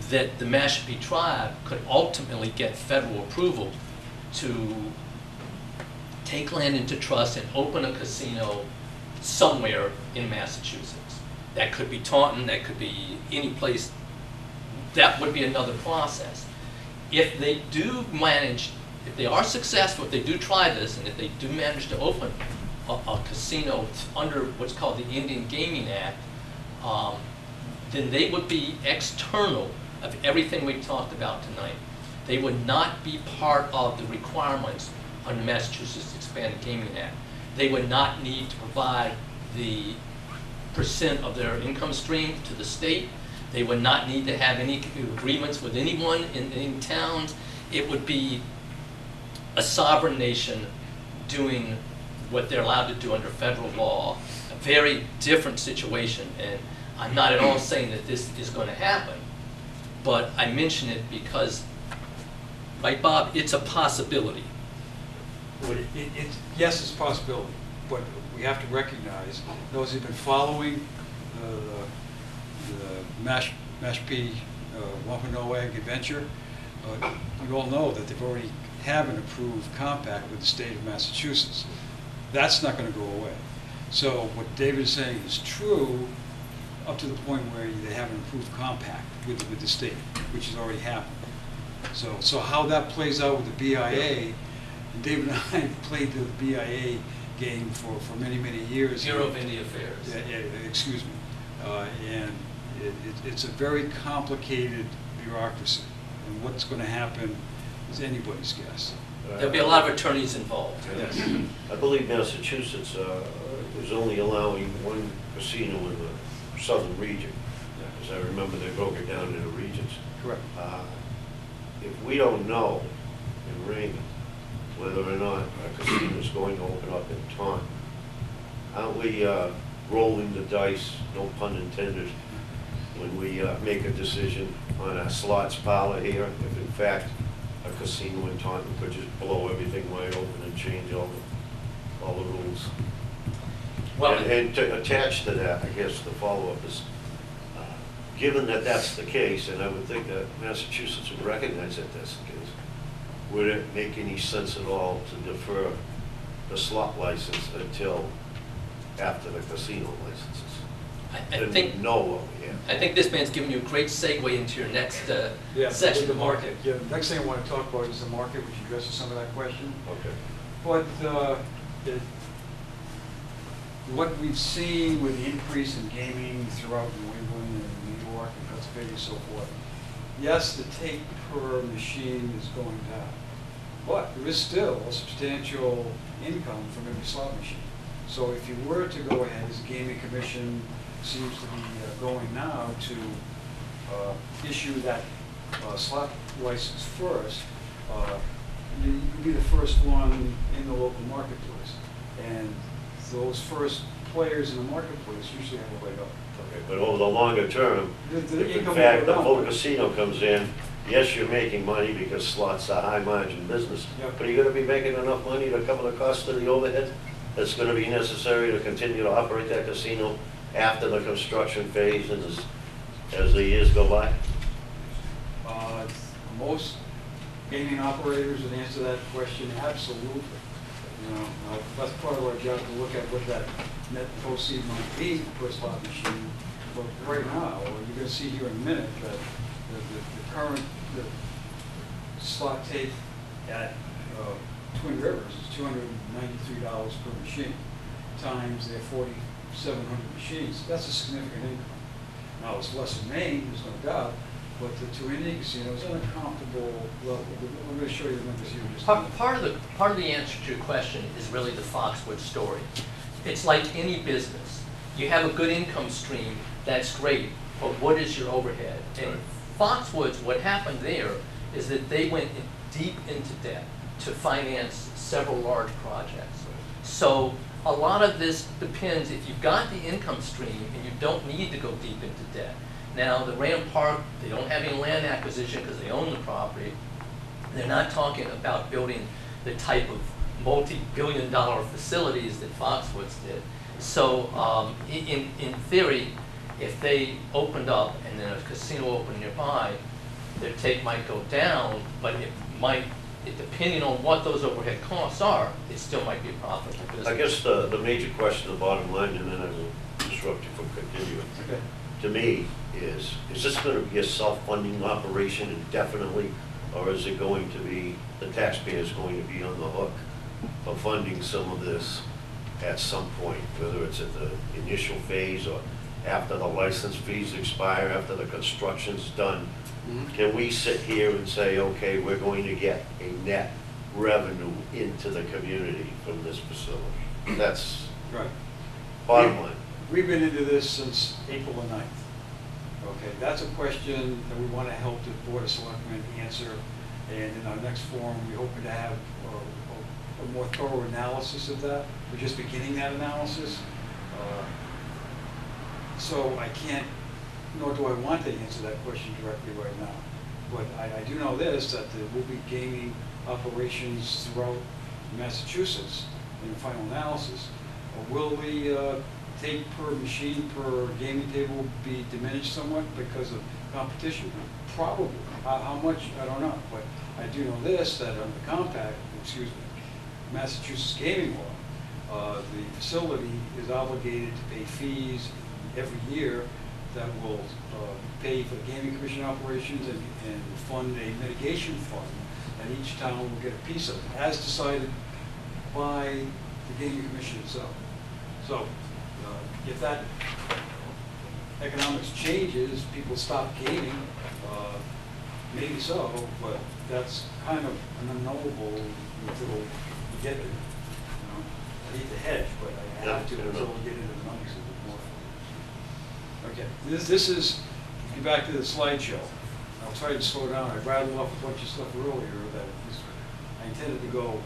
that the Mashpee tribe could ultimately get federal approval to take land into trust and open a casino somewhere in Massachusetts. That could be Taunton, that could be any place. That would be another process. If they do manage, if they are successful, if they do try this, and if they do manage to open a casino under what's called the Indian Gaming Act, then they would be external of everything we've talked about tonight. They would not be part of the requirements under Massachusetts Expanded Gaming Act. They would not need to provide the percent of their income stream to the state. They would not need to have any agreements with anyone in towns. It would be a sovereign nation doing what they're allowed to do under federal law, a very different situation. And I'm not at all saying that this is going to happen, but I mention it because, right, Bob, it's a possibility. Yes, it's a possibility, but we have to recognize those who've been following the Mashpee Wampanoag adventure, you all know that they've already have an approved compact with the state of Massachusetts. That's not going to go away. So what David is saying is true up to the point where they have an approved compact with the state, which has already happened. So how that plays out with the BIA, and David and I played the BIA game for many, many years. Bureau of Indian Affairs. Excuse me. And it's a very complicated bureaucracy. And what's going to happen is anybody's guess. There'll be a lot of attorneys involved. Yes. I believe Massachusetts is only allowing one casino in the southern region, because I remember they broke it down into regions. Correct. If we don't know in Raynham whether or not a casino is going to open up in Taunton, aren't we rolling the dice, no pun intended, when we make a decision on a slots parlor here, if in fact a casino in Taunton could just blow everything wide open and change all the rules? Well, and to attach to that, I guess the follow-up is, given that that's the case, and I would think that Massachusetts would recognize that that's the case, would it make any sense at all to defer the slot license until after the casino licenses? I think know what we have. I think this man's giving you a great segue into your next section, the market. Yeah, the next thing I want to talk about is the market, which addresses some of that question. Okay. But what we've seen with the increase in gaming throughout New England and New York and Pennsylvania and so forth, yes, the take per machine is going down, but there is still a substantial income from every slot machine. So if you were to go ahead, as the Gaming Commission seems to be going now, to issue that slot license first, you'd be the first one in the local marketplace. And those first players in the marketplace usually have a leg up. Okay, but over the longer term, if in income fact will the go full down. casino comes in, yes, you're making money because slots are high margin business, Yep. but are you gonna be making enough money to cover the cost of the overhead that's gonna be necessary to continue to operate that casino after the construction phase and as the years go by? Most gaming operators and answer that question? Absolutely. You know, that's part of our job to look at what that net proceed might be per slot machine. But right now, you're going to see here in a minute that the current slot tape at Twin Rivers is $293 per machine times their 4,700 machines. That's a significant income. Now, it's less in Maine, there's no doubt, but the two Indian casinos are at a comparable level. We're going to show you the numbers here in just a minute. Part of the answer to your question is really the Foxwood story. It's like any business. You have a good income stream, that's great, but what is your overhead? And Foxwoods, what happened there is that they went deep into debt to finance several large projects. So a lot of this depends, if you've got the income stream and you don't need to go deep into debt. Now, the Raynham Park, they don't have any land acquisition because they own the property. They're not talking about building the type of multi-billion-dollar facilities that Foxwoods did. So in theory, if they opened up and then a casino opened nearby, their take might go down, but it might, depending on what those overhead costs are, it still might be a profitable business. I guess the major question, the bottom line, and then I will disrupt you from continuing. Okay. To me, is this going to be a self-funding operation indefinitely, or is it going to be, the taxpayers going to be on the hook for funding some of this at some point, whether it's at the initial phase or after the license fees expire, after the construction's done? Can we sit here and say, okay, we're going to get a net revenue into the community from this facility? That's Right. bottom line. We've been into this since April the 9th. Okay, that's a question that we want to help the Board of Selectmen answer. And in our next forum, we hope to have a more thorough analysis of that. We're just beginning that analysis. So I can't, nor do I want to answer that question directly right now. But I do know this, that there will be gaming operations throughout Massachusetts in the final analysis. Will the take per machine per gaming table be diminished somewhat because of competition? Probably. How much, I don't know. But I do know this, that on the compact, Massachusetts gaming law, the facility is obligated to pay fees every year that will pay for the gaming commission operations and fund a mitigation fund, and each town will get a piece of it, as decided by the gaming commission itself. So if that economics changes, people stop gaming, maybe so, but that's kind of an unknowable until we get there. You know, I hate to hedge, but I have to until we get into the numbers a bit more. Okay, this is, get back to the slideshow. I'll try to slow down. I rattled off a bunch of stuff earlier that I intended to go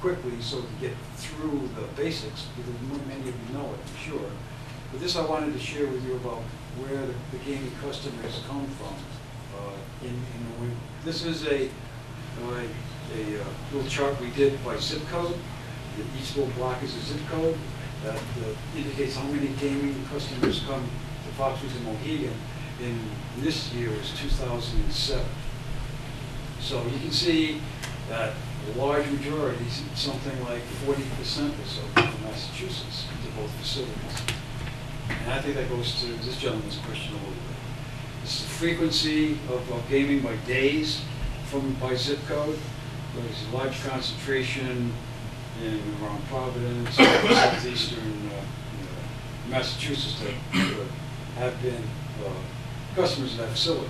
quickly so to get through the basics, because many of you know it, I'm sure. But this I wanted to share with you about where the gaming customers come from in the winter. This is a little chart we did by zip code. Each little block is a zip code that indicates how many gaming customers come to Foxwoods and Mohegan. In this year was 2007. So you can see that a large majority, something like 40% or so, from Massachusetts into both facilities. And I think that goes to this gentleman's question a little bit. This is the frequency of gaming by days by zip code. There's a large concentration in around Providence, southeastern Massachusetts that have been customers of that facility.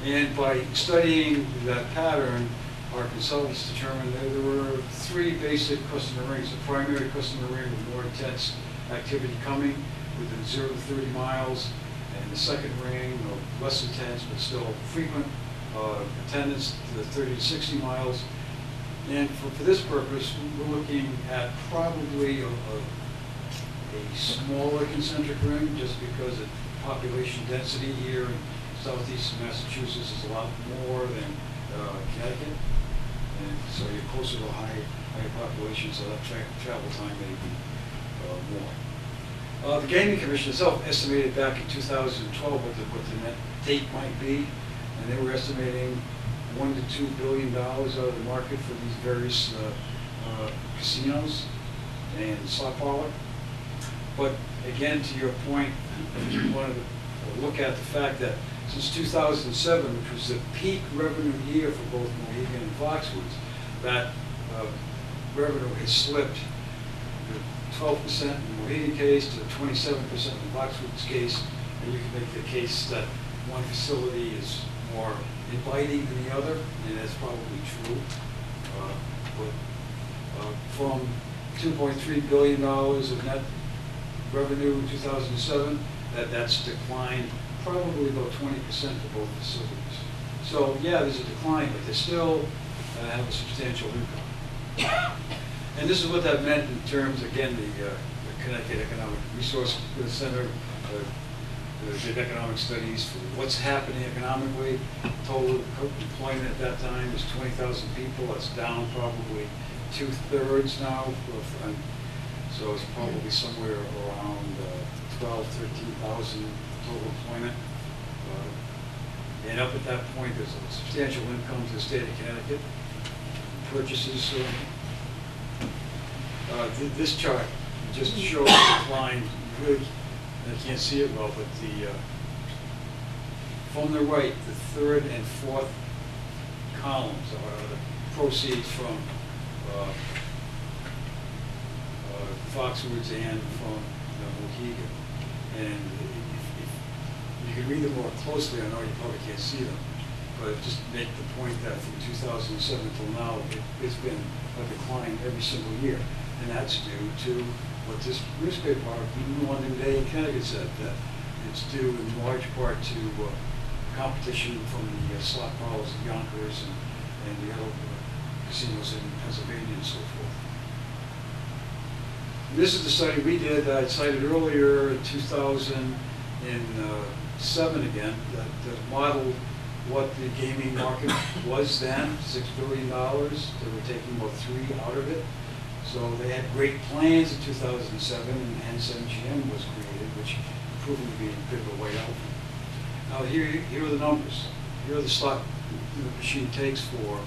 And by studying that pattern, our consultants determined that there were three basic customer rings. The primary customer ring with more intense activity coming within 0 to 30 miles, and the second ring, less intense but still frequent attendance to the 30 to 60 miles. And for this purpose, we're looking at probably a smaller concentric ring, just because the population density here in southeast Massachusetts is a lot more than Connecticut, and so you're closer to a higher population, so that travel time may be more. The Gaming Commission itself estimated back in 2012 what the net take might be, and they were estimating $1 to $2 billion out of the market for these various casinos and slot parlor. But again, to your point, you wanted to look at the fact that since 2007, which was the peak revenue year for both Mohegan and Foxwoods, that revenue has slipped to 12% in the Mohegan case to 27% in the Foxwoods case, and you can make the case that one facility is more inviting than the other, and that's probably true. From $2.3 billion of net revenue in 2007, that's declined probably about 20% for both facilities. So yeah, there's a decline, but they still have a substantial income. And this is what that meant in terms, again, the Connecticut Economic Resource Center did economic studies for what's happening economically. Total employment at that time was 20,000 people. That's down probably 2/3 now. So it's probably somewhere around 12,000, 13,000 total employment. And up at that point, there's a substantial income to the state of Connecticut. Purchases. This chart just shows the decline. Really, I can't see it well, but from the right, the third and fourth columns are the proceeds from Foxwoods and from Mohegan. And if you can read them more closely, I know you probably can't see them, but just make the point that from 2007 till now, it's been a decline every single year. And that's due to what this newspaper article, even the one today in Connecticut, said, that it's due in large part to competition from the slot parlors of Yonkers and the other casinos in Pennsylvania and so forth. This is the study we did that I cited earlier in 2007 again, that modeled what the gaming market was then, $6 billion. They were taking about $3 billion out of it. So they had great plans in 2007, and hence MGM was created, which proved to be a bit of a way out. Now here are the numbers. Here are the slot the machine takes for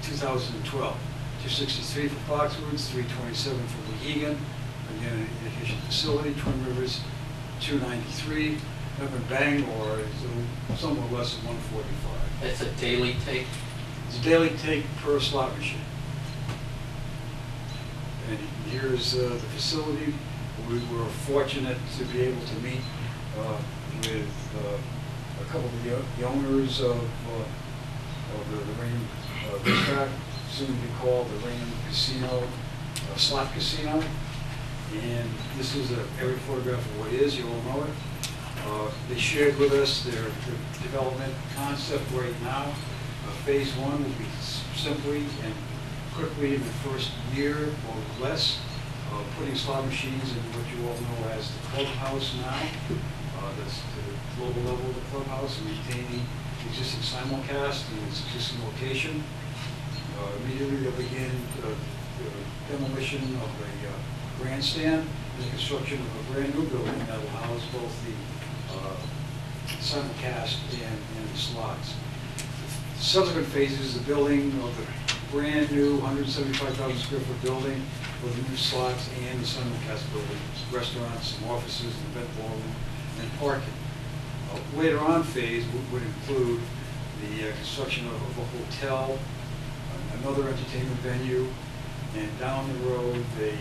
2012. 263 for Foxwoods, 327 for Mohegan, again an education facility. Twin Rivers, 293. Up in Bangor is somewhat less than 145. That's a daily take? It's a daily take per slot machine. And here's the facility. We were fortunate to be able to meet with a couple of the owners of the Raynham racetrack, soon to be called the Raynham Casino, Slot Casino. And this is an aerial photograph of what it is, you all know it. They shared with us their development concept right now. Phase one will be simply and quickly in the first year or less, putting slot machines in what you all know as the clubhouse now. That's the global level of the clubhouse, and maintaining the existing simulcast in its existing location. Immediately they'll begin demolition of a grandstand and the construction of a brand new building that will house both the simulcast and the slots. The subsequent phases, the building of the brand new 175,000 square foot building with the new slots and the simulcast building, restaurants, some offices, an event ballroom, and parking. Later on phase would include the construction of a hotel, another entertainment venue, and down the road a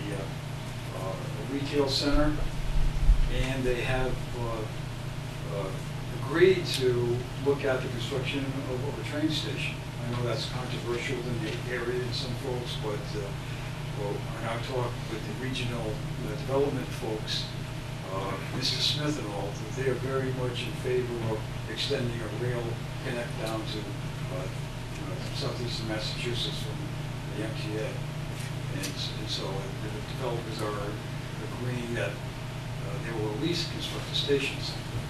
retail center, and they have agreed to look at the construction of a train station. I know that's controversial in the area in some folks, but when I talk with the regional development folks, Mr. Smith and all, they are very much in favor of extending a rail connect down to southeastern Massachusetts from the MTA. And so the developers are agreeing that they will at least construct a station somewhere.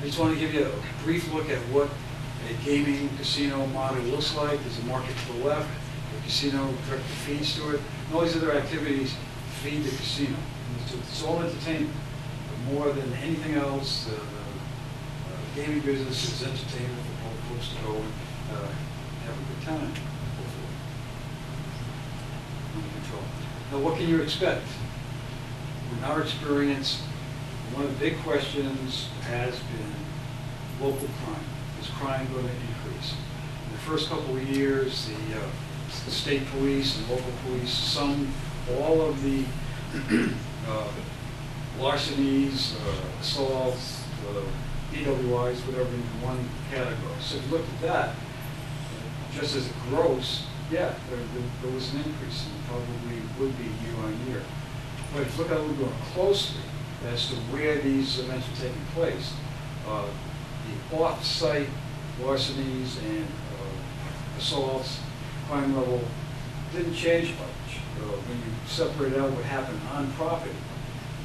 I just want to give you a brief look at what a gaming casino model looks like. There's a market to the left, the casino directly feeds to it, and all these other activities feed the casino. It's all entertainment, but more than anything else, gaming business is entertainment for all folks to go and have a good time, hopefully. Under control. Now, what can you expect? In our experience, one of the big questions has been local crime. Is crime going to increase? In the first couple of years, the state police and local police summed all of the larcenies, assaults, DWIs, whatever, in one category. So if you looked at that, just as a gross, yeah, there was an increase, and probably would be year on year. But if you look at it more closely as to where these events are taking place, the off-site larcenies and assaults, crime level didn't change much. When you separate out what happened on property,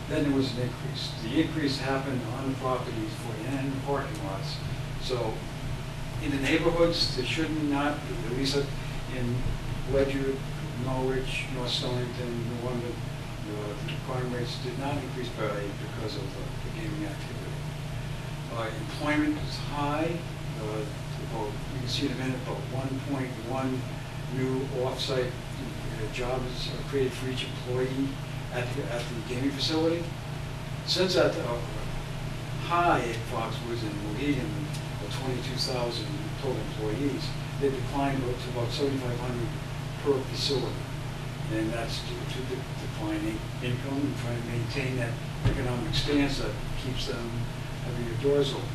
then there was an increase. The increase happened on the properties and in the parking lots. So in the neighborhoods, there should not be, at least in Ledger, Norwich, North Stonington, New London, the crime rates did not increase because of the gaming activity. Employment is high. You can see in a minute, about 1.1 new off-site jobs are created for each employee at the gaming facility. Since that high at Foxwoods and Mohegan, 22,000 total employees, they've declined to about 7,500 per facility. And that's due to the declining income and trying to maintain that economic stance that keeps them having their doors open.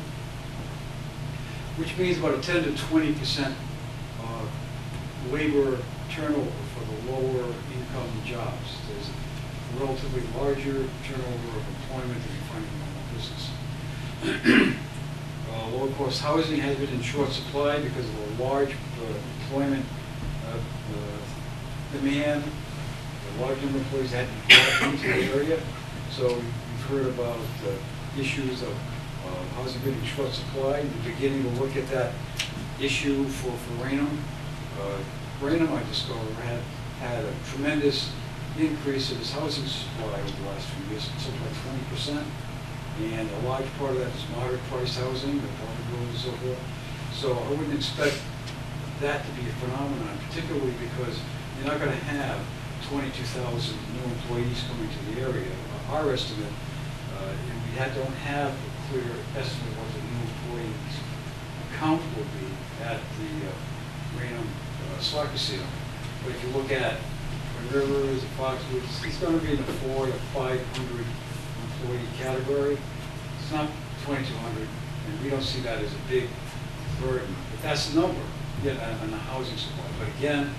Which means about a 10 to 20% labor turnover for the lower income jobs. There's a relatively larger turnover of employment than you find in normal business. Lower cost housing has been in short supply because of a large employment demand. A large number of employees had to be brought into the area. So you've heard about issues of housing being in short supply. We're beginning to look at that issue for Raynham. Raynham, I discovered, had a tremendous increase in its housing supply over the last few years, something like 20%. And a large part of that is moderate priced housing, the apartment buildings and so forth. So I wouldn't expect that to be a phenomenon, particularly because you're not going to have 22,000 new employees coming to the area. Our estimate, and we don't have a clear estimate of what the new employees count will be at the Raynham slot casino. But if you look at Twin Rivers, the Foxwoods, it's going to be in the 400 to 500 employee category. It's not 2,200, and we don't see that as a big burden. But that's the number, yet on the housing supply. But again,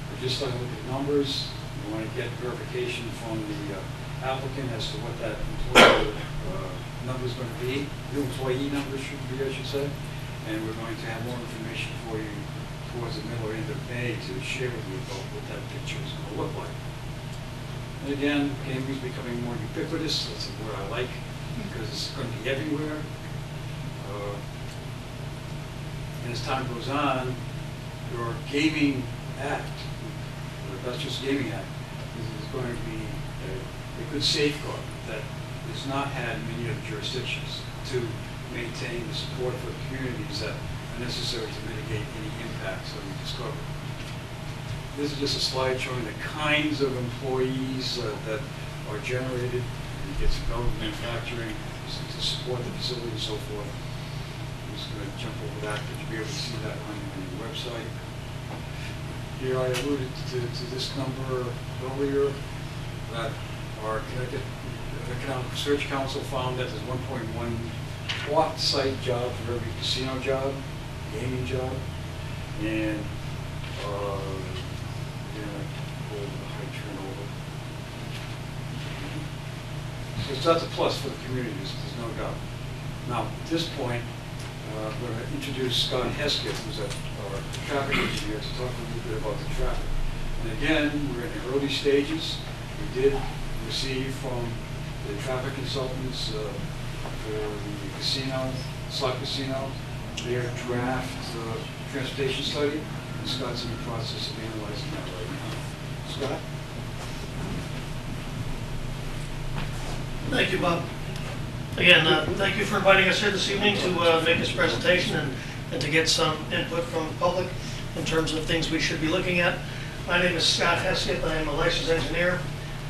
we're just starting to look at numbers. We want to get verification from the applicant as to what that employee number is going to be. The employee number should be, I should say. And we're going to have more information for you towards the middle or end of May to share with you about what that picture is going to look like. And again, gaming is becoming more ubiquitous. That's a word I like because it's going to be everywhere. And as time goes on, your gaming act, that's just gaming act, is going to be a good safeguard that is not had in many other jurisdictions to maintain the support for communities that are necessary to mitigate any impacts that we discover. This is just a slide showing the kinds of employees that are generated. You get some government manufacturing to support the facility and so forth. I'm just going to jump over that, but you'll be able to see that on your website. Here I alluded to this number earlier, that our Connecticut Economic Research Council found that there's 1.1 off-site job for every casino job, gaming job, and high turnover. So that's a plus for the community, there's no doubt. Now, at this point, I'm going to introduce Scott Hesketh, who's our traffic engineer, to talk a little bit about the traffic. And again, we're in the early stages. We did receive from the traffic consultants for the casino, slot casino, their draft transportation study. And Scott's in the process of analyzing that right now. Scott? Thank you, Bob. Again, thank you for inviting us here this evening to make this presentation and to get some input from the public in terms of things we should be looking at. My name is Scott Hesketh. I am a licensed engineer.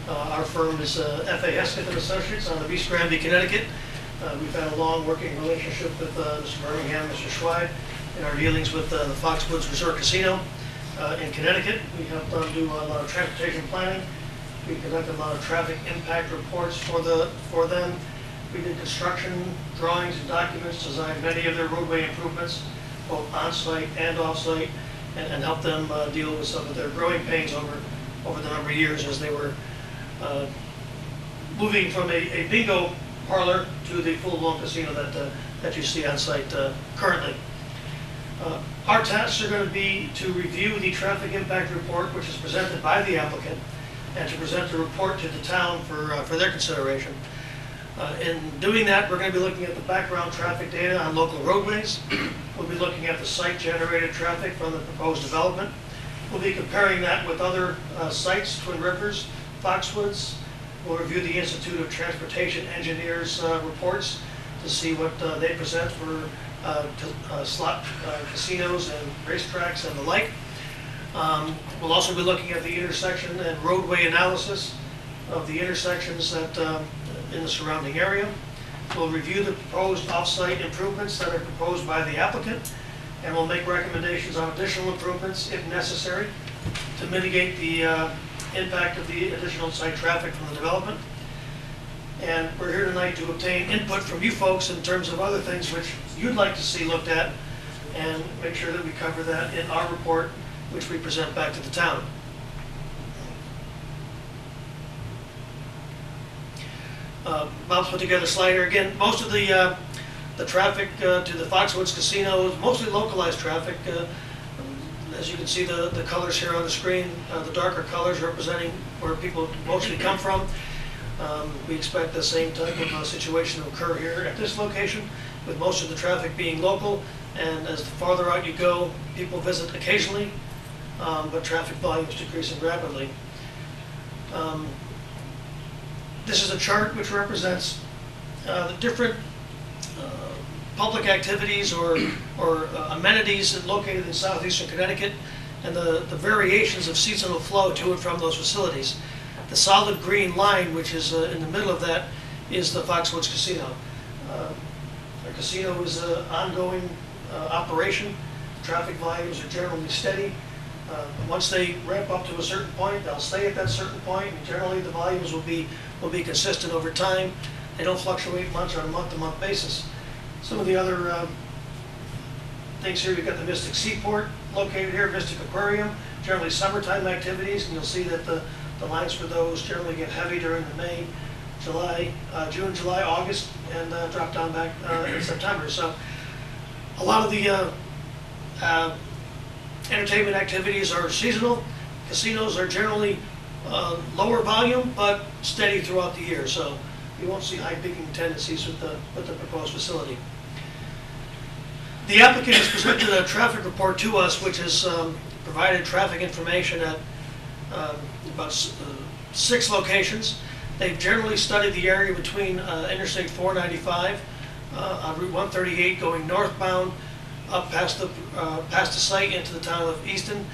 Our firm is F.A. Hesketh and Associates out of East Granby, Connecticut. We've had a long working relationship with Mr. Birmingham, Mr. Schweid, in our dealings with the Foxwoods Resort Casino in Connecticut. We helped them do a lot of transportation planning. We conducted a lot of traffic impact reports for them. We did construction drawings and documents, designed many of their roadway improvements, both on-site and off-site, and helped them deal with some of their growing pains over the number of years as they were moving from a bingo parlor to the full-blown casino that you see on site currently. Our tasks are going to be to review the traffic impact report, which is presented by the applicant, and to present the report to the town for their consideration. In doing that, we're going to be looking at the background traffic data on local roadways. We'll be looking at the site-generated traffic from the proposed development. We'll be comparing that with other sites, Twin Rivers, Foxwoods. We'll review the Institute of Transportation Engineers reports to see what they present for slot casinos and racetracks and the like. We'll also be looking at the intersection and roadway analysis of the intersections that in the surrounding area. We'll review the proposed off-site improvements that are proposed by the applicant, and we'll make recommendations on additional improvements if necessary to mitigate the impact of the additional site traffic from the development. And we're here tonight to obtain input from you folks in terms of other things which you'd like to see looked at, and make sure that we cover that in our report, which we present back to the town. Bob's put together a slide here. Again, most of the traffic to the Foxwoods Casino is mostly localized traffic. As you can see, the colors here on the screen, the darker colors representing where people mostly come from. We expect the same type of situation to occur here at this location, with most of the traffic being local. And as the farther out you go, people visit occasionally, but traffic volume is decreasing rapidly. This is a chart which represents the different public activities or amenities located in southeastern Connecticut, and the variations of seasonal flow to and from those facilities. The solid green line, which is in the middle of that, is the Foxwoods Casino. The casino is an ongoing operation. Traffic volumes are generally steady. Once they ramp up to a certain point, they'll stay at that certain point, and generally the volumes will be consistent over time. They don't fluctuate much on a month-to-month basis. Some of the other things here, we've got the Mystic Seaport located here, Mystic Aquarium, generally summertime activities, and you'll see that the lines for those generally get heavy during the May, June, July, August, and drop down back in September. So a lot of the entertainment activities are seasonal. Casinos are generally lower volume, but steady throughout the year. So you won't see high peaking tendencies with the proposed facility. The applicant has presented a traffic report to us, which has provided traffic information at about 6 locations. They've generally studied the area between Interstate 495 on Route 138 going northbound, up past the site into the town of Easton,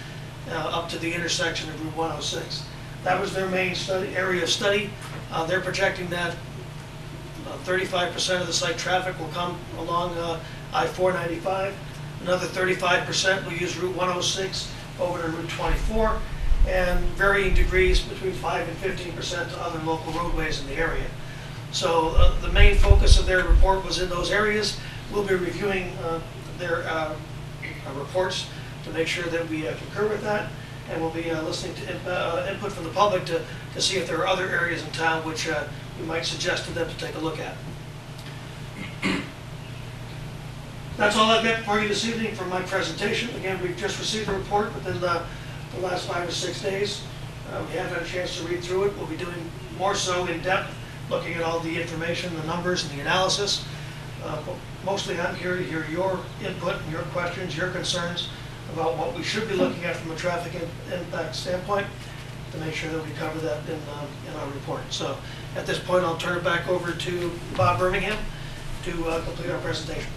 up to the intersection of Route 106. That was their main area of study. They're projecting that 35% of the site traffic will come along I-495. Another 35% will use Route 106 over to Route 24, and varying degrees between 5 and 15% to other local roadways in the area. So the main focus of their report was in those areas. We'll be reviewing their reports to make sure that we concur with that, and we'll be listening to input from the public to see if there are other areas in town which we might suggest to them to take a look at. That's all I've got for you this evening for my presentation. Again, we've just received the report within the last 5 or 6 days. We haven't had a chance to read through it. We'll be doing more so in depth, looking at all the information, the numbers, and the analysis. But mostly I'm here to hear your input and your questions, your concerns about what we should be looking at from a traffic impact standpoint. to make sure that we cover that in our report. So at this point, I'll turn it back over to Bob Birmingham to complete our presentation.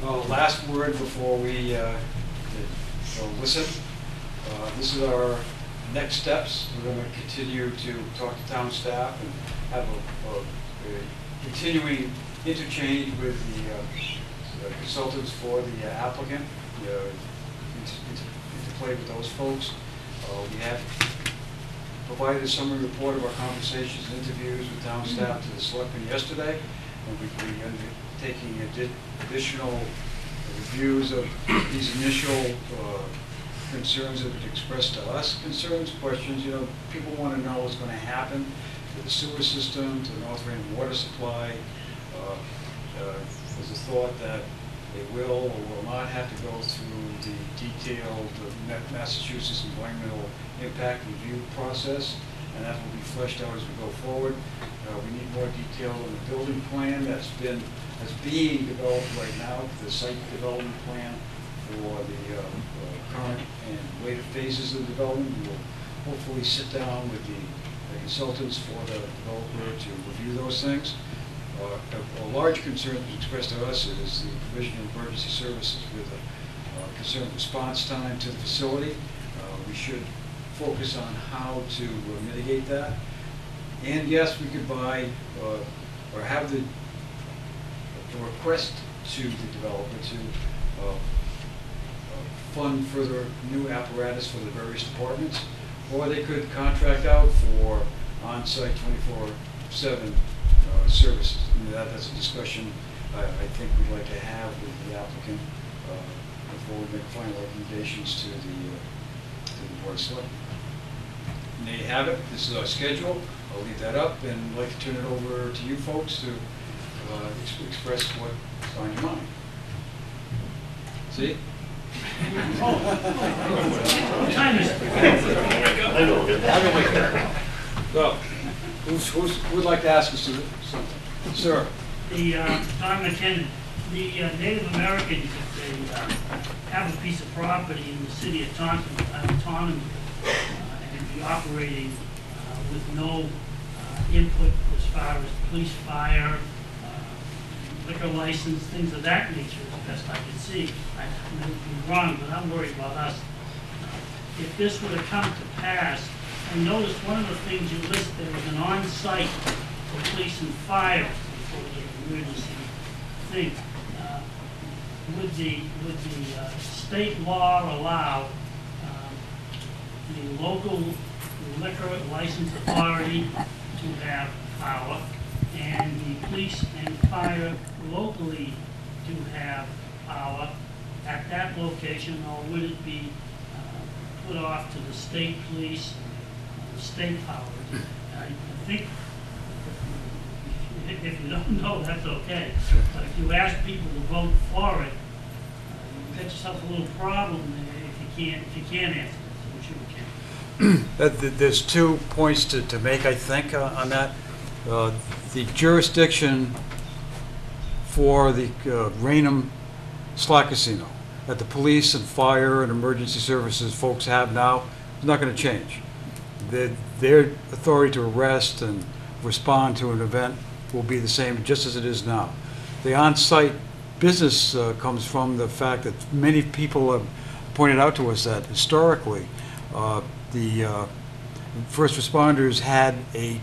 Well, last word before we listen. This is our next steps. We're going to continue to talk to town staff and have a continuing interchange with the consultants for the applicant, interplay with those folks. We have provided a summary report of our conversations and interviews with town staff to the selectmen yesterday, and we'll be undertaking additional reviews of these initial concerns that have been expressed to us. Concerns, questions, people want to know what's going to happen to the sewer system, to the North Raynham water supply. There's a thought that they will or will not have to go through the detailed Massachusetts environmental impact review process, and that will be fleshed out as we go forward. We need more detail on the building plan that's being developed right now, the site development plan for the current and later phases of the development. We will hopefully sit down with the consultants for the developer to review those things. A large concern expressed to us is the provision of emergency services with a concerned response time to the facility. We should focus on how to mitigate that. And yes, we could buy or have the request to the developer to fund further new apparatus for the various departments, or they could contract out for on-site 24/7 services. That's a discussion I think we'd like to have with the applicant before we make final recommendations to the Board of Selectmen. And there you have it. This is our schedule. I'll leave that up and I'd like to turn it over to you folks to express what's on your mind. See? What time is it? I know it. So, who would like to ask us something? Sir? Tom McKinnon, the Native Americans, if they have a piece of property in the city of Taunton, and be operating with no input as far as police, fire, liquor license, things of that nature, as best I can see. I may be wrong, but I'm worried about us. If this were to come to pass, I noticed one of the things you listed, there was an on-site for police and fire for the emergency thing. Would the state law allow the local liquor license authority to have power and the police and fire locally to have power at that location, or would it be put off to the state police, state power? I think if you don't know, that's okay. But if you ask people to vote for it, you get yourself a little problem if you can't answer it, which you can. There's 2 points to make, I think, on that. The jurisdiction for the Raynham slot casino that the police and fire and emergency services folks have now is not going to change. Their authority to arrest and respond to an event will be the same just as it is now. The on-site business comes from the fact that many people have pointed out to us that historically the first responders had a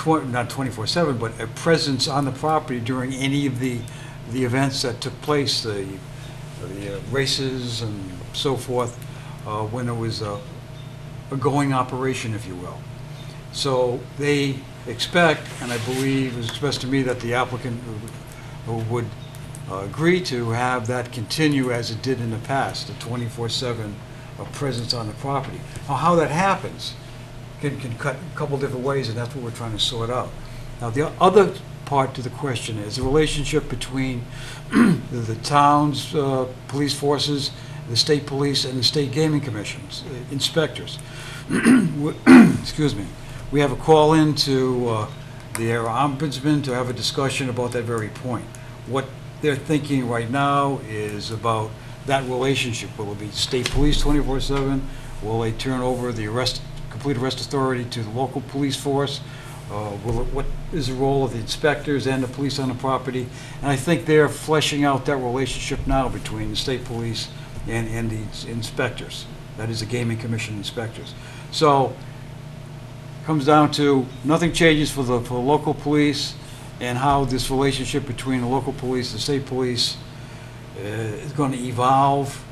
not 24/7, but a presence on the property during any of the events that took place, the races and so forth, when there was a going operation, if you will. So they expect, and I believe it was expressed to me that the applicant would agree to have that continue as it did in the past, the 24/7 presence on the property. Now, how that happens can cut a couple different ways, and that's what we're trying to sort out. Now, the other part to the question is the relationship between the town's police forces, the state police, and the state gaming commissions, inspectors. Excuse me. We have a call in to the ombudsman to have a discussion about that very point. What they're thinking right now is about that relationship. Will it be state police 24/7, Will they turn over the complete arrest authority to the local police force? What is the role of the inspectors and the police on the property? And I think they're fleshing out that relationship now between the state police and the inspectors. That is the Gaming Commission inspectors. So, comes down to nothing changes for the local police, and how this relationship between the local police and the state police is going to evolve.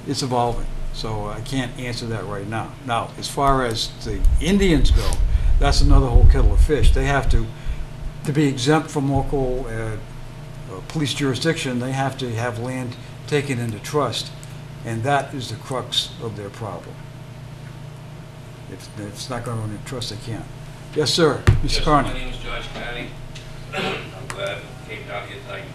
It's evolving. So I can't answer that right now. Now, as far as the Indians go, that's another whole kettle of fish. They have to be exempt from local police jurisdiction, they have to have land taken into trust, and that is the crux of their problem. If it's not going to into trust, they can't. Yes, sir. Mr. Yes, Carney. my name is George Carney. I'm glad I came down here tonight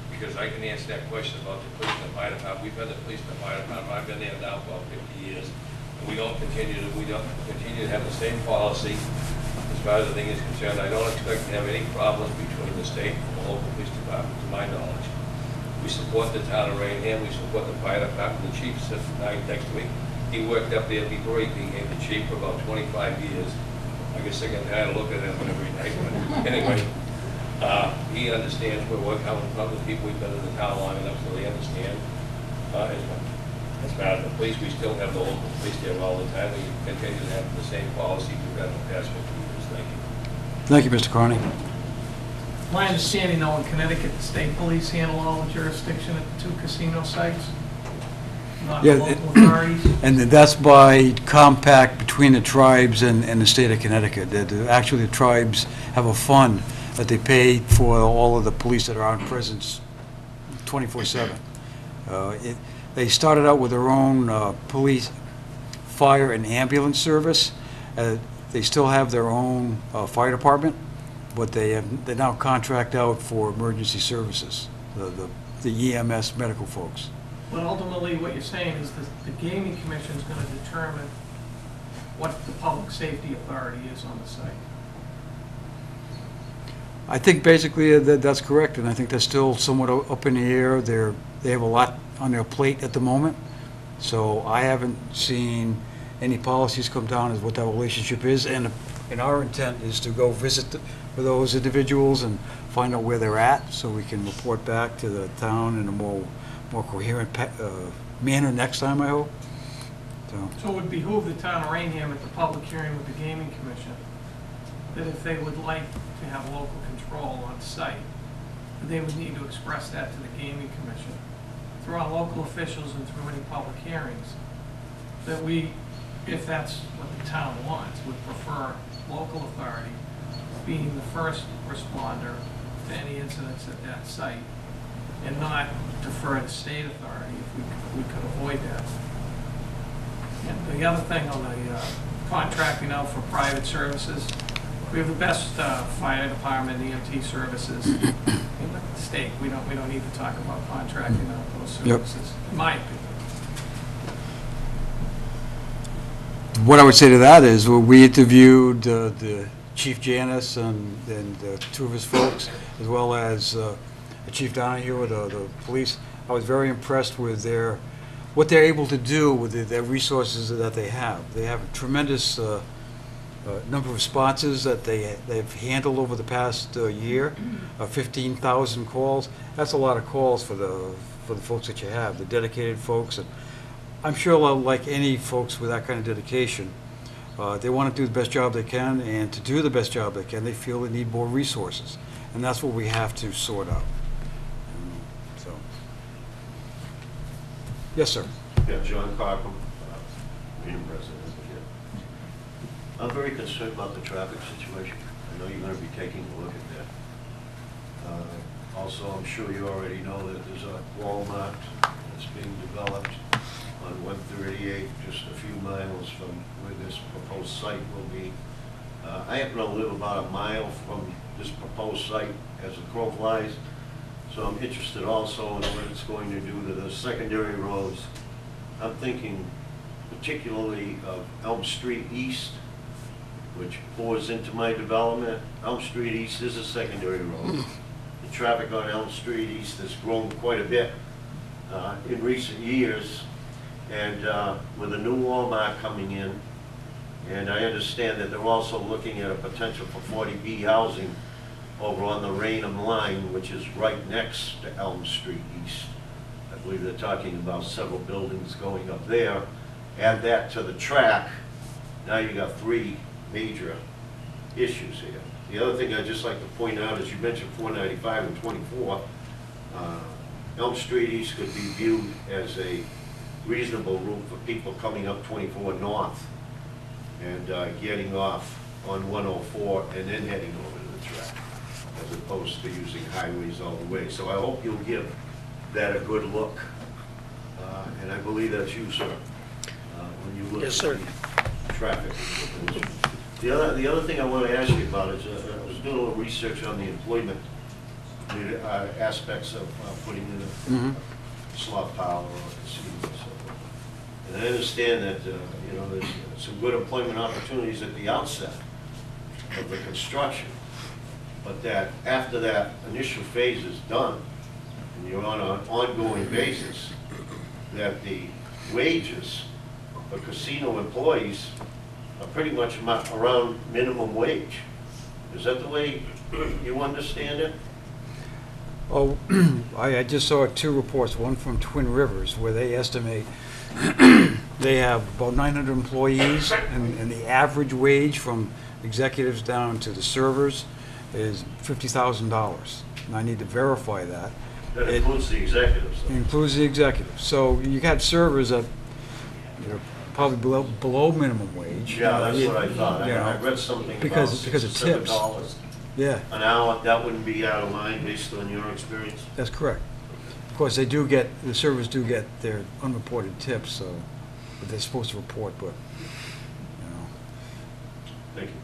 because I can answer that question about the police and the fire department. We've had the police and the fire department. I've been there now for about 50 years. And we don't continue to have the same policy as far as the thing is concerned. I don't expect to have any problems between the state and the local police department, to my knowledge. We support the town of Raynham. We support the fire department. The chief sits next to me. He worked up there before he became the chief for about 25 years. I get sick and tired of looking at him every night. But anyway, he understands where we're coming from. The people we've been in the town long enough so they understand. As far as the police, we still have the local police there all the time. We continue to have the same policy we've had in the past 50 years. Thank you. Thank you, Mr. Carney. My understanding, though, in Connecticut, the state police handle all the jurisdiction at the 2 casino sites, not the Yeah, local authorities. And that's by compact between the tribes and the state of Connecticut. Actually, the tribes have a fund that they pay for all of the police that are on presence 24/7. They started out with their own police, fire, and ambulance service. They still have their own fire department, but they now contract out for emergency services, the EMS medical folks. But ultimately, what you're saying is that the Gaming Commission is going to determine what the public safety authority is on the site. I think basically that's correct, and I think that's still somewhat up in the air. They have a lot on their plate at the moment, so I haven't seen any policies come down as what that relationship is, and our intent is to go visit with those individuals and find out where they're at, so we can report back to the town in a more coherent manner next time, I hope. So it would behoove the town of Raynham at the public hearing with the Gaming Commission that if they would like to have local control on site, they would need to express that to the Gaming Commission through our local officials and through any public hearings, that we, if that's what the town wants, would prefer local authority being the first responder to any incidents at that site, and not defer to state authority if we could avoid that. And the other thing on the contracting out for private services, we have the best fire department EMT services in the state. We don't need to talk about contracting out those services, in my opinion. What I would say to that is, we interviewed the Chief Janus and 2 of his folks, as well as Chief Donahue of the police. I was very impressed with what they're able to do with their resources that they have. They have a tremendous number of responses that they've handled over the past year, 15,000 calls. That's a lot of calls for the folks that you have, the dedicated folks. And I'm sure, like any folks with that kind of dedication, they want to do the best job they can, and to do the best job they can, they feel they need more resources, and that's what we have to sort out. So, yes, sir. Yeah, John Carpenter, Raynham resident here. I'm very concerned about the traffic situation. I know you're going to be taking a look at that. Also, I'm sure you already know that there's a Walmart that's being developed on 138, just a few miles from where this proposed site will be. I happen to live about a mile from this proposed site as the crow flies, so I'm interested also in what it's going to do to the secondary roads. I'm thinking particularly of Elm Street East, which pours into my development. Elm Street East is a secondary road. The traffic on Elm Street East has grown quite a bit in recent years. And with a new Walmart coming in, and I understand that they're also looking at a potential for 40B housing over on the Raynham line, which is right next to Elm Street East. I believe they're talking about several buildings going up there. Add that to the track, now you got 3 major issues here. The other thing I'd just like to point out is you mentioned 495 and 24. Elm Street East could be viewed as a reasonable route for people coming up 24 north and getting off on 104 and then heading over to the track, as opposed to using highways all the way. So I hope you'll give that a good look. And I believe that's you, sir, when you look Yes, at sir. the traffic. The other thing I want to ask you about is I was doing a little research on the employment aspects of putting in a slot power or a casino and so forth. And I understand that you know, there's some good employment opportunities at the outset of the construction, but that after that initial phase is done and you're on an ongoing basis, that the wages for casino employees are pretty much around minimum wage. Is that the way you understand it? Oh, I just saw 2 reports, one from Twin Rivers, where they estimate they have about 900 employees, and the average wage from executives down to the servers is $50,000. And I need to verify that. That includes the executives, It though. includes the executives. So you got servers that, you know, probably below minimum wage. Yeah, that's what I thought. You know, I read something because about of tips. $7 Yeah, an hour. That wouldn't be out of line based on your experience? that's correct. Of course, the servers do get their unreported tips, so, but they're supposed to report, but, you know. Thank you.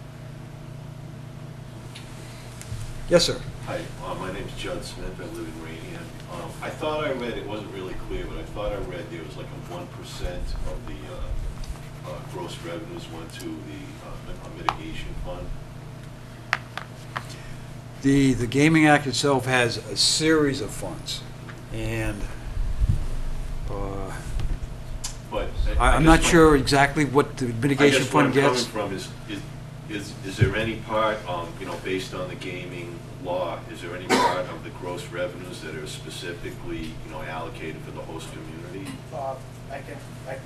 Yes, sir. Hi, my name's Judd Smith. I live in Raynham. I thought I read, it wasn't really clear, but I thought I read there was like a 1% of the gross revenues went to the mitigation fund. The Gaming Act itself has a series of funds, and But I'm not sure exactly what the mitigation fund gets. I guess what I'm coming from is there any part, you know, based on the gaming law, is there any part of the gross revenues that are specifically, you know, allocated for the host community? Bob, I can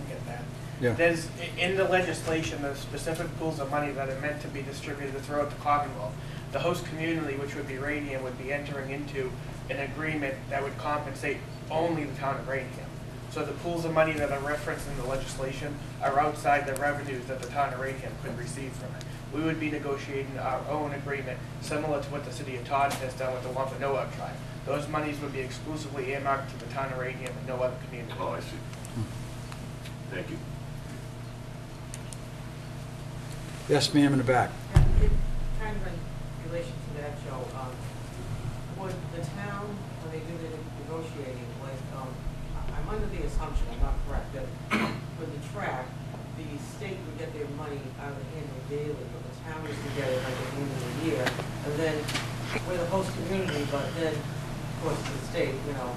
get that. Yeah. There's, in the legislation, there's specific pools of money that are meant to be distributed throughout the Commonwealth. The host community, which would be Raynham, would be entering into an agreement that would compensate only the town of Raynham. So the pools of money that are referenced in the legislation are outside the revenues that the town of Raynham could receive from it. We would be negotiating our own agreement, similar to what the city of Taunton has done with the Wampanoag tribe. Those monies would be exclusively earmarked to the town of Raynham and no other community. Oh, I see. Thank you. Yes, ma'am, in the back. Kind of in relation to that, Joe, would the town, when they do the negotiating, like, I'm under the assumption, I'm not correct, that with the track, the state would get their money out of the annual daily, but the town is to get it like at the end of the year, and then we're the host community, but then, of course, the state, you know,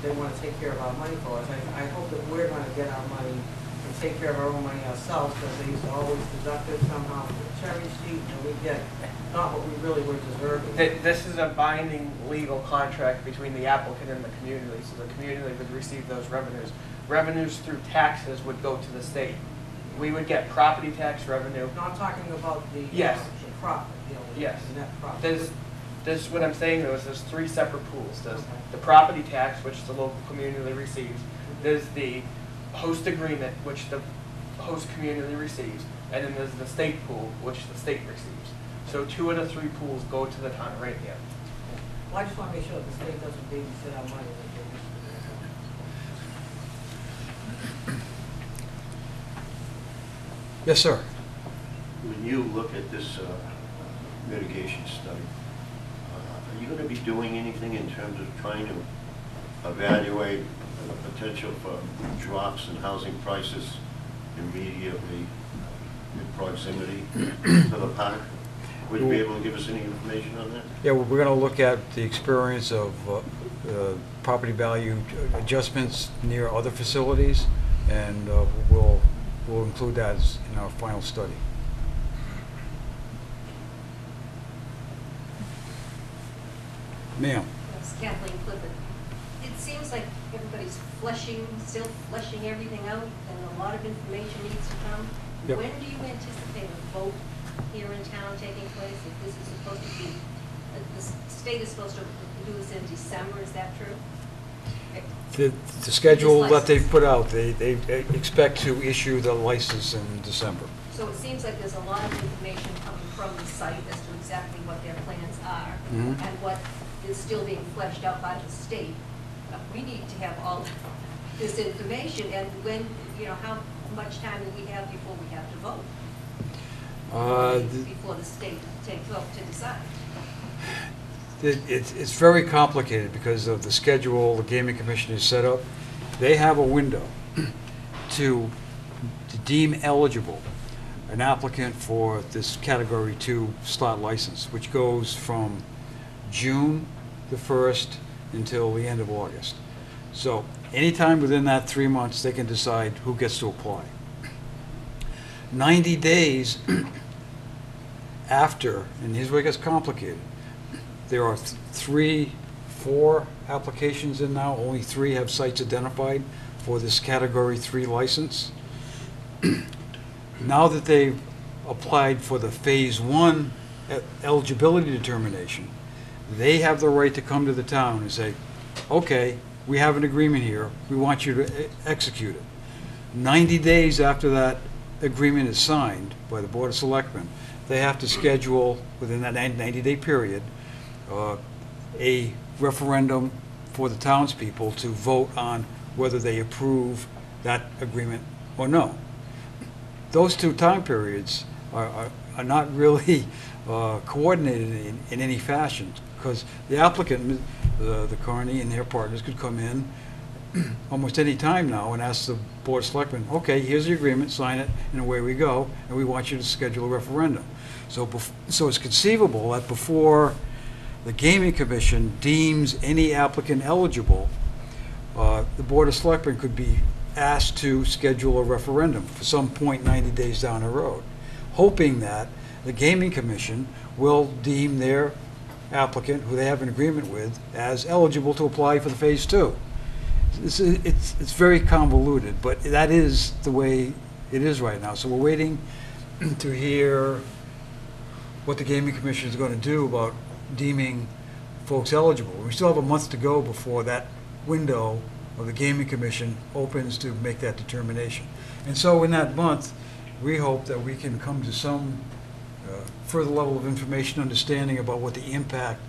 they want to take care of our money for us. I hope that we're going to get our money and take care of our own money ourselves, because they used to always deduct it somehow from the cherry sheet, and we get not what we really were deserving. This is a binding legal contract between the applicant and the community, so the community would receive those revenues. Revenues through taxes would go to the state. We would get property tax revenue. Not talking about the, Yes. the profit, you know, Yes. the net profit. There's what I'm saying though is there's 3 separate pools. There's Okay. the property tax, which the local community receives. There's the host agreement, which the host community receives. And then there's the state pool, which the state receives. So 2 of the 3 pools go to the town of Raynham. Well, I just want to make sure that the state doesn't babysit our money like they used to. Yes, sir. When you look at this mitigation study, are you going to be doing anything in terms of trying to evaluate the potential for drops in housing prices immediately in proximity to the park? Would you be able to give us any information on that? Yeah, well, we're going to look at the experience of property value adjustments near other facilities, and we'll include that in our final study. Ma'am. Yes, Kathleen Clifford. It seems like everybody's still fleshing everything out, and a lot of information needs to come. Yep. When do you anticipate a vote here in town taking place? If this is supposed to be, the state is supposed to do this in December, is that true? The schedule This that they've license. put out, they expect to issue the license in December. So it seems like there's a lot of information coming from the site as to exactly what their plans are Mhm. and what is still being fleshed out by the state. We need to have all this information, and when, how much time do we have before we have to vote? Before the state takes off to decide. It's very complicated because of the schedule the Gaming Commission has set up. They have a window to deem eligible an applicant for this Category 2 slot license, which goes from June the 1st until the end of August. So anytime within that 3 months, they can decide who gets to apply. 90 days after, and here's where it gets complicated, there are 4 applications in now, only 3 have sites identified for this Category 3 license. Now that they've applied for the Phase 1 eligibility determination, they have the right to come to the town and say, okay, we have an agreement here, we want you to execute it. 90 days after that agreement is signed by the Board of Selectmen, they have to schedule, within that 90-day period, a referendum for the townspeople to vote on whether they approve that agreement or no. Those 2 time periods are not really coordinated in any fashion, because the applicant, the Carney and their partners, could come in almost any time now and ask the Board of Selectmen, okay, here's the agreement, sign it, and away we go, and we want you to schedule a referendum. So it's conceivable that before the Gaming Commission deems any applicant eligible, the Board of Selectmen could be asked to schedule a referendum for some point 90 days down the road, hoping that the Gaming Commission will deem their applicant, who they have an agreement with, as eligible to apply for the Phase 2. It's very convoluted, but that is the way it is right now. So we're waiting to hear what the Gaming Commission is going to do about deeming folks eligible. We still have a month to go before that window of the Gaming Commission opens to make that determination. And so in that month, we hope that we can come to some further level of information, understanding about what the impact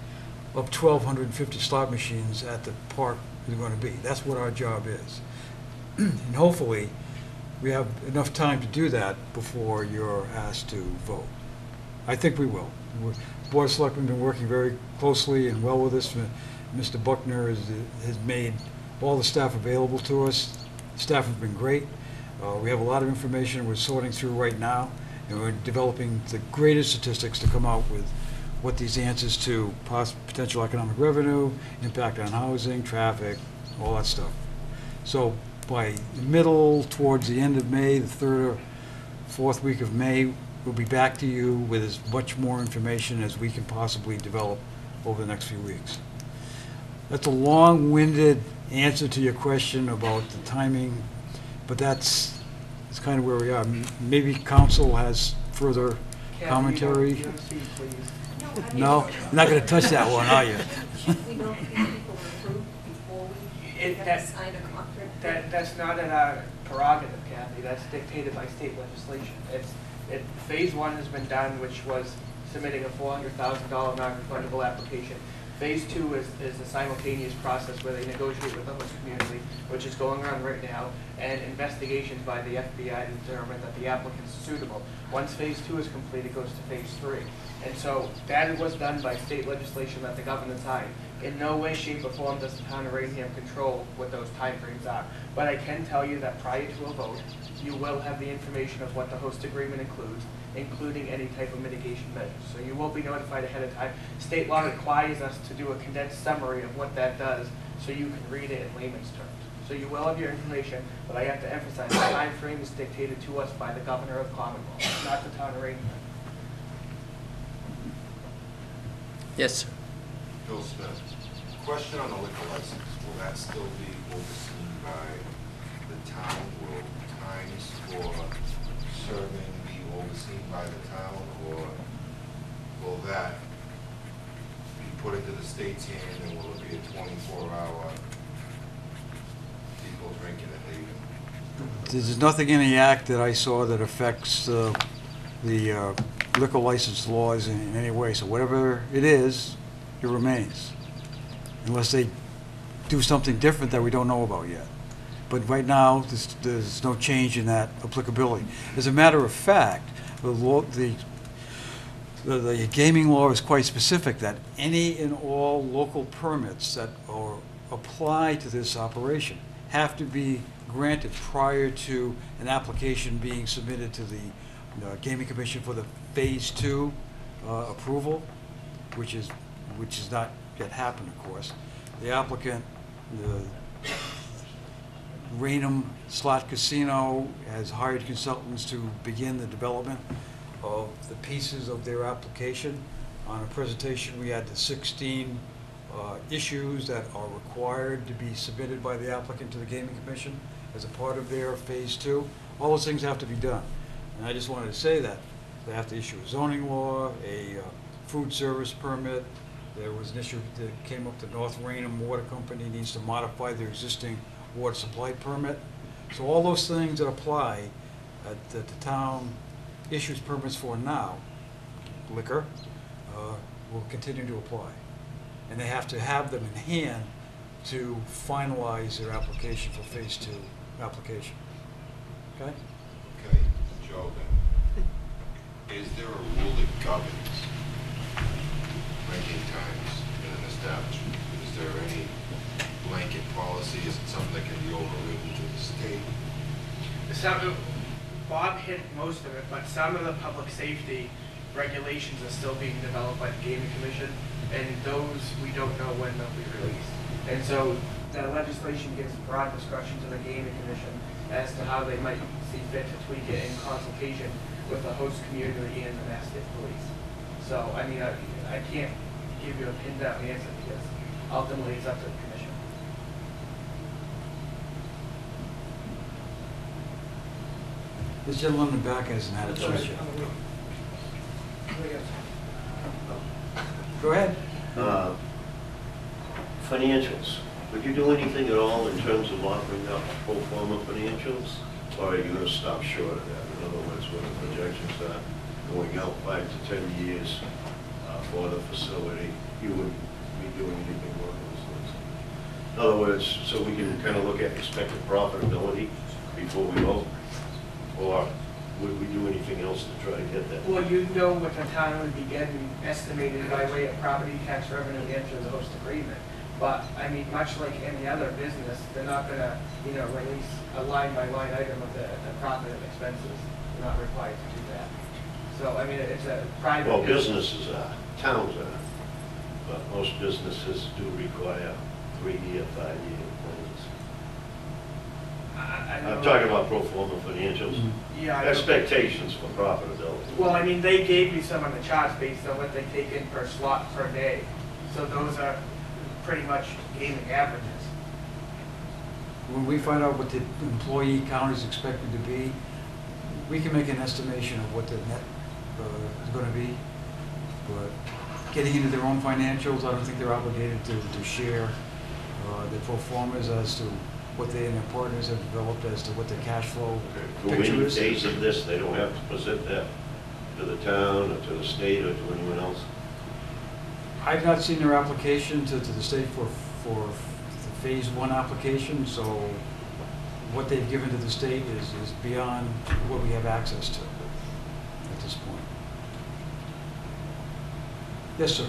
of 1,250 slot machines at the park is going to be. That's what our job is. And hopefully, we have enough time to do that before you're asked to vote. I think we will. The Board of Selectmen have been working very closely and well with us. Mr. Buckner has made all the staff available to us. Staff have been great. We have a lot of information we're sorting through right now, and we're developing the greatest statistics to come out with what these answers to potential economic revenue, impact on housing, traffic, all that stuff. So by the middle, towards the end of May, the 3rd or 4th week of May, we'll be back to you with as much more information as we can possibly develop over the next few weeks. That's a long-winded answer to your question about the timing, but that's kind of where we are. Maybe council has further commentary. You don't see, please. No, you're not going to touch that one, are you? Should we know if these people are approved before we have to sign a contract? That's not in our prerogative, Kathy. That's dictated by state legislation. Phase 1 has been done, which was submitting a $400,000 non-refundable application. Phase 2 is a simultaneous process where they negotiate with the host community, which is going on right now, and investigations by the FBI to determine that the applicant is suitable. Once Phase 2 is complete, it goes to Phase 3. And so that was done by state legislation that the governor signed. In no way, shape, or form does the town of Raynham control what those timeframes are. But I can tell you that prior to a vote, you will have the information of what the host agreement includes, including any type of mitigation measures. So you will be notified ahead of time. State law requires us to do a condensed summary of what that does so you can read it in layman's terms. So you will have your information, but I have to emphasize the time frame is dictated to us by the governor of Commonwealth, not the town of Raynham. Yes, sir. Bill Smith. Question on the liquor license. Will that still be overseen by the town? Will times for serving be overseen by the town, or will that be put into the state's hand, and will it be a 24-hour people drinking and leaving? There's nothing in the act that I saw that affects the liquor license laws in any way. So whatever it is, it remains, unless they do something different that we don't know about yet. But right now, there's no change in that applicability. As a matter of fact, the gaming law is quite specific that any and all local permits that are apply to this operation have to be granted prior to an application being submitted to the Gaming Commission for the Phase 2 approval, which is not yet happened, of course. The applicant, the Raynham Slot Casino, has hired consultants to begin the development of the pieces of their application. On a presentation, we had the 16 issues that are required to be submitted by the applicant to the Gaming Commission as a part of their Phase 2. All those things have to be done. And I just wanted to say that they have to issue a zoning law, a food service permit. There was an issue that came up, the North Raynham Water Company needs to modify their existing water supply permit. So all those things that apply that the town issues permits for now, liquor, will continue to apply. And they have to have them in hand to finalize their application for Phase 2 application. Okay? Okay, Joe, then, is there a rule that governs drinking times in an establishment? Is there any blanket policy? Is it something that can be overridden to the state? Bob hit most of it, but some of the public safety regulations are still being developed by the Gaming Commission, and those we don't know when they'll be released. And so the legislation gives broad discretion to the Gaming Commission as to how they might see fit to tweak it in consultation with the host community and the Mass State Police. So, I mean, I can't give you a pinned down answer because ultimately it's up to the commission. This gentleman in the back hasn't had a chance yet. Go ahead. Financials. Would you do anything at all in terms of offering up pro forma financials? Or are you going to stop short of that? In other words, what the projections are going out 5 to 10 years for the facility, you wouldn't be doing anything along those lines. In other words, so we can kind of look at expected profitability before we vote? Or would we do anything else to try to get that? Well, you know what the town would be getting estimated by way of property tax revenue after the host agreement. But, I mean, much like any other business, they're not gonna, release a line-by-line item of the profit and expenses. They're not required to do that. So, I mean, it's a private. Well, businesses are, towns are, but most businesses do require 3-year, 5-year plans. I'm talking about pro forma financials. Yeah. Expectations for profitability. Well, I mean, they gave you some on the charts based on what they take in per slot per day. So those are pretty much gaming averages. When we find out what the employee count is expected to be, we can make an estimation of what the net is going to be. But getting into their own financials, I don't think they're obligated to share the pro formas as to what they and their partners have developed as to what their cash flow picture is. Days of this, they don't have to present that to the town or to the state or to anyone else? I've not seen their application to the state for the Phase 1 application, so what they've given to the state is beyond what we have access to at this point. Yes, sir.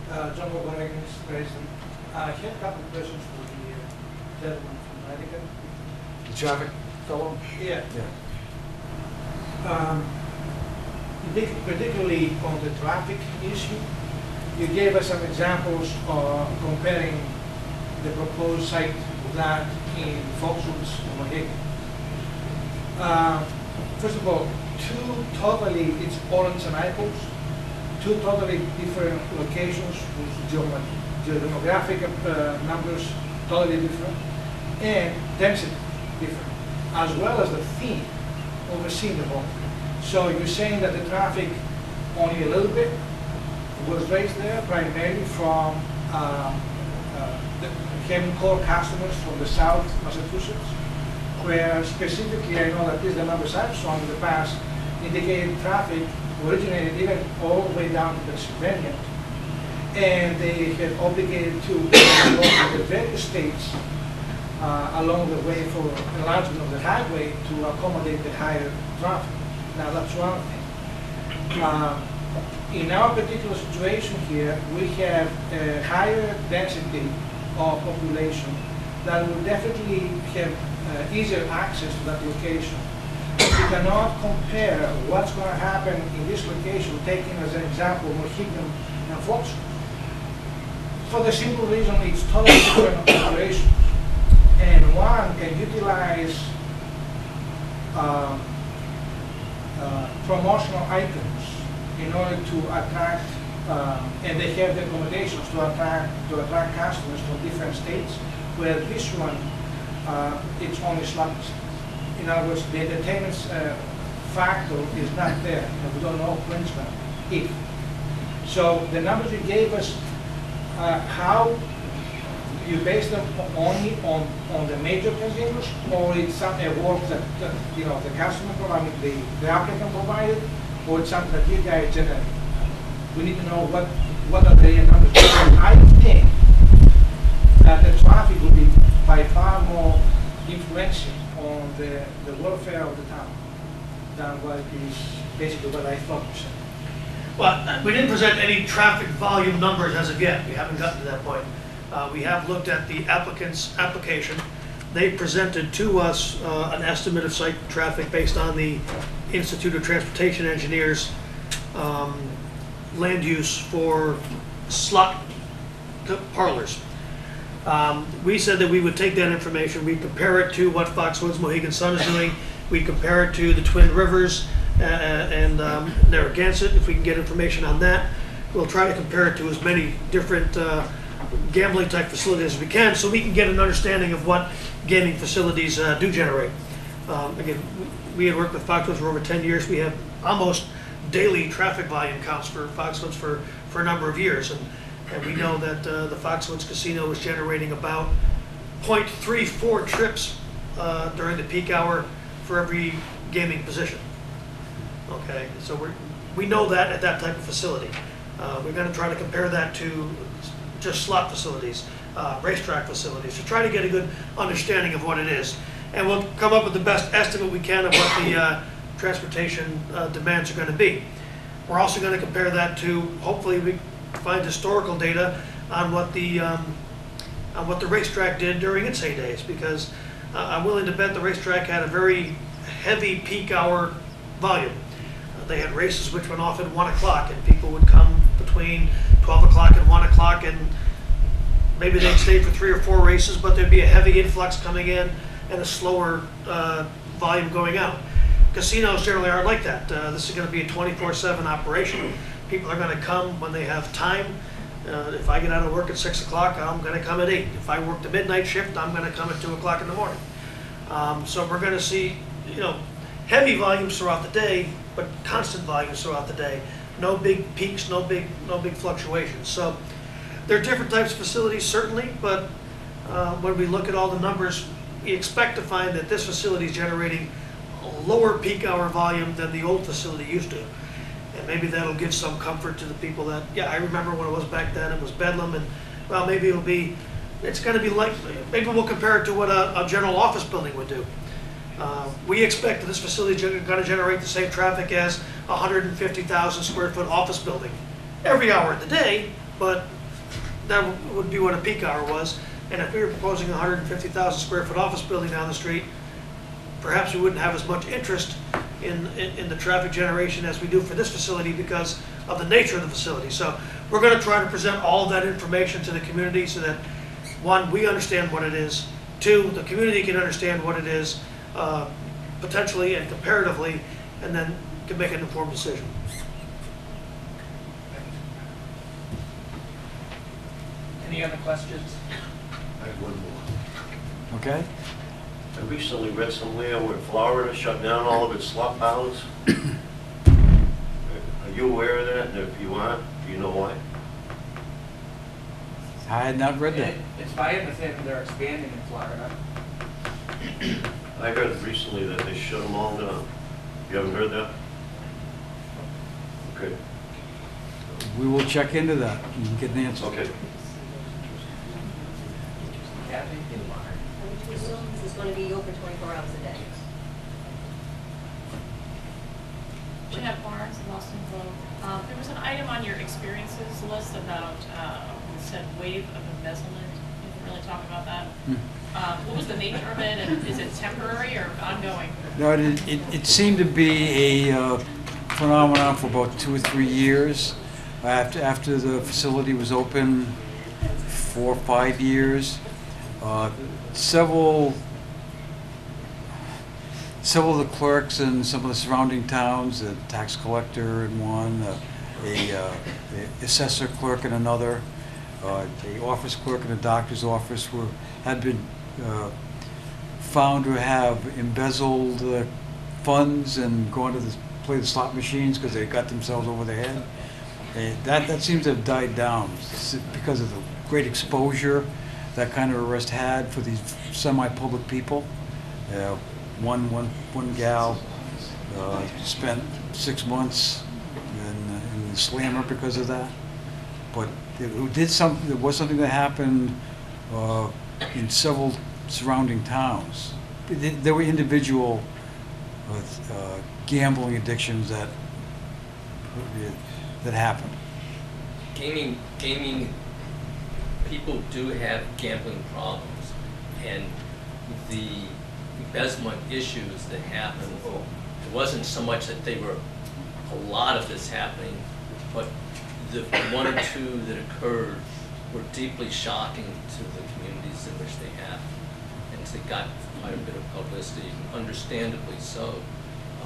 John O'Brien, Mr. President. I had a couple of questions for the gentleman from Connecticut. The traffic fellow? Yeah. Yeah. Particularly on the traffic issue, you gave us some examples comparing the proposed site that in Foxwoods, Mohegan. First of all, it's orange and apples, two totally different locations with demographic numbers totally different, and density different, as well as the theme overseeing the whole. So you're saying that the traffic only a little bit was raised there, primarily from having core customers from the South Massachusetts, where specifically I know that these are the numbers I've shown in the past indicated traffic originated even all the way down to Pennsylvania, and they had obligated to go to the various states along the way for enlargement of the highway to accommodate the higher traffic. Now that's one thing. In our particular situation here, we have a higher density of population that will definitely have easier access to that location. You cannot compare what's going to happen in this location, taking as an example Mohegan and Foxwoods. For the simple reason it's totally different population, and one can utilize promotional items in order to attract, and they have the accommodations to attract customers from different states, where this one, it's only slot. In other words, the entertainment factor is not there, and we don't know when it's going to, if. So the numbers you gave us, how you base them only on the major casinos, or it's some work that the customer provided, the applicant provided, or it's something that you guys generate? We need to know what are the numbers. I think that the traffic will be by far more influential on the welfare of the town than what is basically what I thought you said. Well, we didn't present any traffic volume numbers as of yet. We haven't gotten to that point. We have looked at the applicant's application. They presented to us an estimate of site traffic based on the Institute of Transportation Engineers land use for slot parlors. We said that we would take that information, we'd compare it to what Foxwoods Mohegan Sun is doing, we'd compare it to the Twin Rivers and Narragansett, if we can get information on that. We'll try to compare it to as many different gambling type facilities as we can, so we can get an understanding of what gaming facilities do generate. Again, we had worked with Foxwoods for over 10 years. We have almost daily traffic volume counts for Foxwoods for a number of years. And we know that the Foxwoods Casino was generating about 0.34 trips during the peak hour for every gaming position. Okay, so we know that at that type of facility. We're going to try to compare that to just slot facilities, racetrack facilities, to try to get a good understanding of what it is. And we'll come up with the best estimate we can of what the transportation demands are going to be. We're also going to compare that to, hopefully we find historical data on what the racetrack did during its heydays, because I'm willing to bet the racetrack had a very heavy peak hour volume. They had races which went off at 1 o'clock, and people would come between 12 o'clock and 1 o'clock, and maybe they'd stay for 3 or 4 races, but there'd be a heavy influx coming in and a slower volume going out. Casinos generally aren't like that. This is going to be a 24/7 operation. People are going to come when they have time. If I get out of work at 6 o'clock, I'm going to come at 8. If I work the midnight shift, I'm going to come at 2 o'clock in the morning. So we're going to see, heavy volumes throughout the day, but constant volumes throughout the day. No big peaks, no big fluctuations. So there are different types of facilities, certainly, but when we look at all the numbers, we expect to find that this facility is generating a lower peak hour volume than the old facility used to. And maybe that'll give some comfort to the people that, yeah, I remember when it was back then, it was bedlam, and well, maybe it's going to be like, maybe we'll compare it to what a general office building would do. We expect that this facility is going to generate the same traffic as a 150,000 square foot office building every hour of the day, but that would be what a peak hour was. And if we were proposing a 150,000 square foot office building down the street, perhaps we wouldn't have as much interest in the traffic generation as we do for this facility because of the nature of the facility. So we're going to try to present all of that information to the community so that, one, we understand what it is, Two, the community can understand what it is potentially and comparatively, and then can make an informed decision. Any other questions? I have one more. Okay? I recently read somewhere where Florida shut down all of its slop houses. Are you aware of that? And if you aren't, do you know why? I had not read that. It's my understanding they're expanding in Florida. I heard recently that they shut them all down. You haven't heard that? Okay, We will check into that and get an answer. okay. Kathy? We assume this is going to be open 24 hours a day. Jeanette Barnes, Boston Globe. There was an item on your experiences list about, it said wave of embezzlement. You didn't really talk about that. What was the nature of it, and is it temporary or ongoing? No, it seemed to be a phenomenon for about 2 or 3 years. After the facility was open, 4 or 5 years, several of the clerks in some of the surrounding towns, a tax collector in one, a assessor clerk in another, the office clerk in a doctor's office had been found to have embezzled funds and gone to play the slot machines because they got themselves over their head. That seems to have died down because of the great exposure that kind of arrest had for these semi-public people. One gal spent 6 months in the slammer because of that. But there was something that happened in several surrounding towns. There were individual gambling addictions that happened. Gaming, people do have gambling problems, and the embezzlement issues that happened, it wasn't so much that they were a lot of this happening, but the 1 or 2 that occurred were deeply shocking to the communities in which they happened, and they got quite a bit of publicity, understandably so.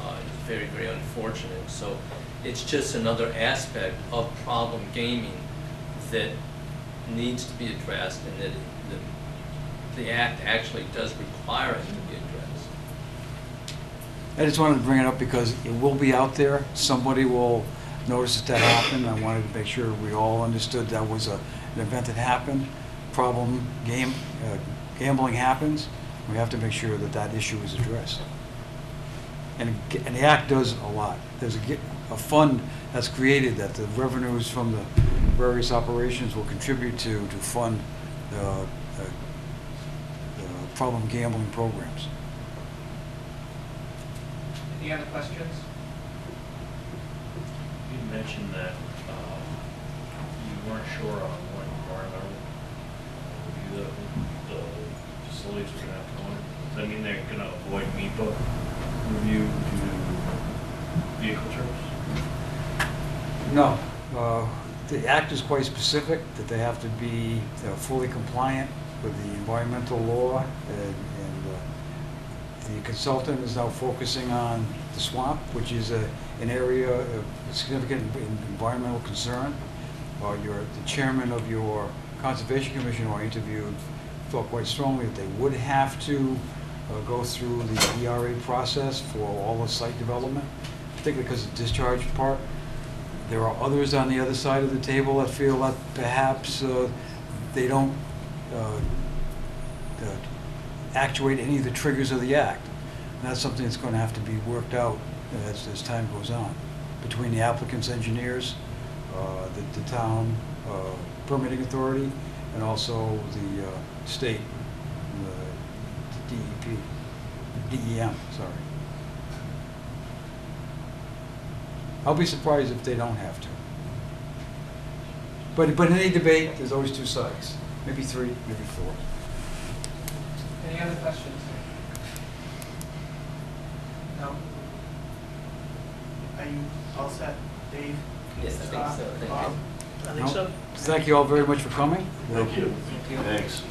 It's very, very unfortunate. So it's just another aspect of problem gaming that needs to be addressed, and that the Act actually does require it to be addressed. I just wanted to bring it up because it will be out there. Somebody will notice that happened. I wanted to make sure we all understood that was an event that happened. Gambling happens. We have to make sure that issue is addressed. And the Act does a lot. There's a fund that's created that the revenues from the various operations will contribute to fund the problem gambling programs. Any other questions? You mentioned that you weren't sure on when environmental review the facilities were going to have to go in. Does that mean they're going to avoid MEPA review due to vehicle trips? No. The Act is quite specific that they have to be fully compliant with the environmental law, and the consultant is now focusing on the swamp, which is an area of significant environmental concern. The chairman of your Conservation Commission who I interviewed felt quite strongly that they would have to go through the ERA process for all the site development, particularly because of the discharge part. There are others on the other side of the table that feel that perhaps they don't actuate any of the triggers of the Act. And that's something that's going to have to be worked out as time goes on between the applicant's engineers, the town permitting authority, and also the state, the DEM, sorry. I'll be surprised if they don't have to. But in any debate, there's always 2 sides. Maybe 3, maybe 4. Any other questions? No? Are you all set, Dave? Yes, I think so. Thank you. I think so. Thank you all very much for coming. Thank you. Thank you. Thanks.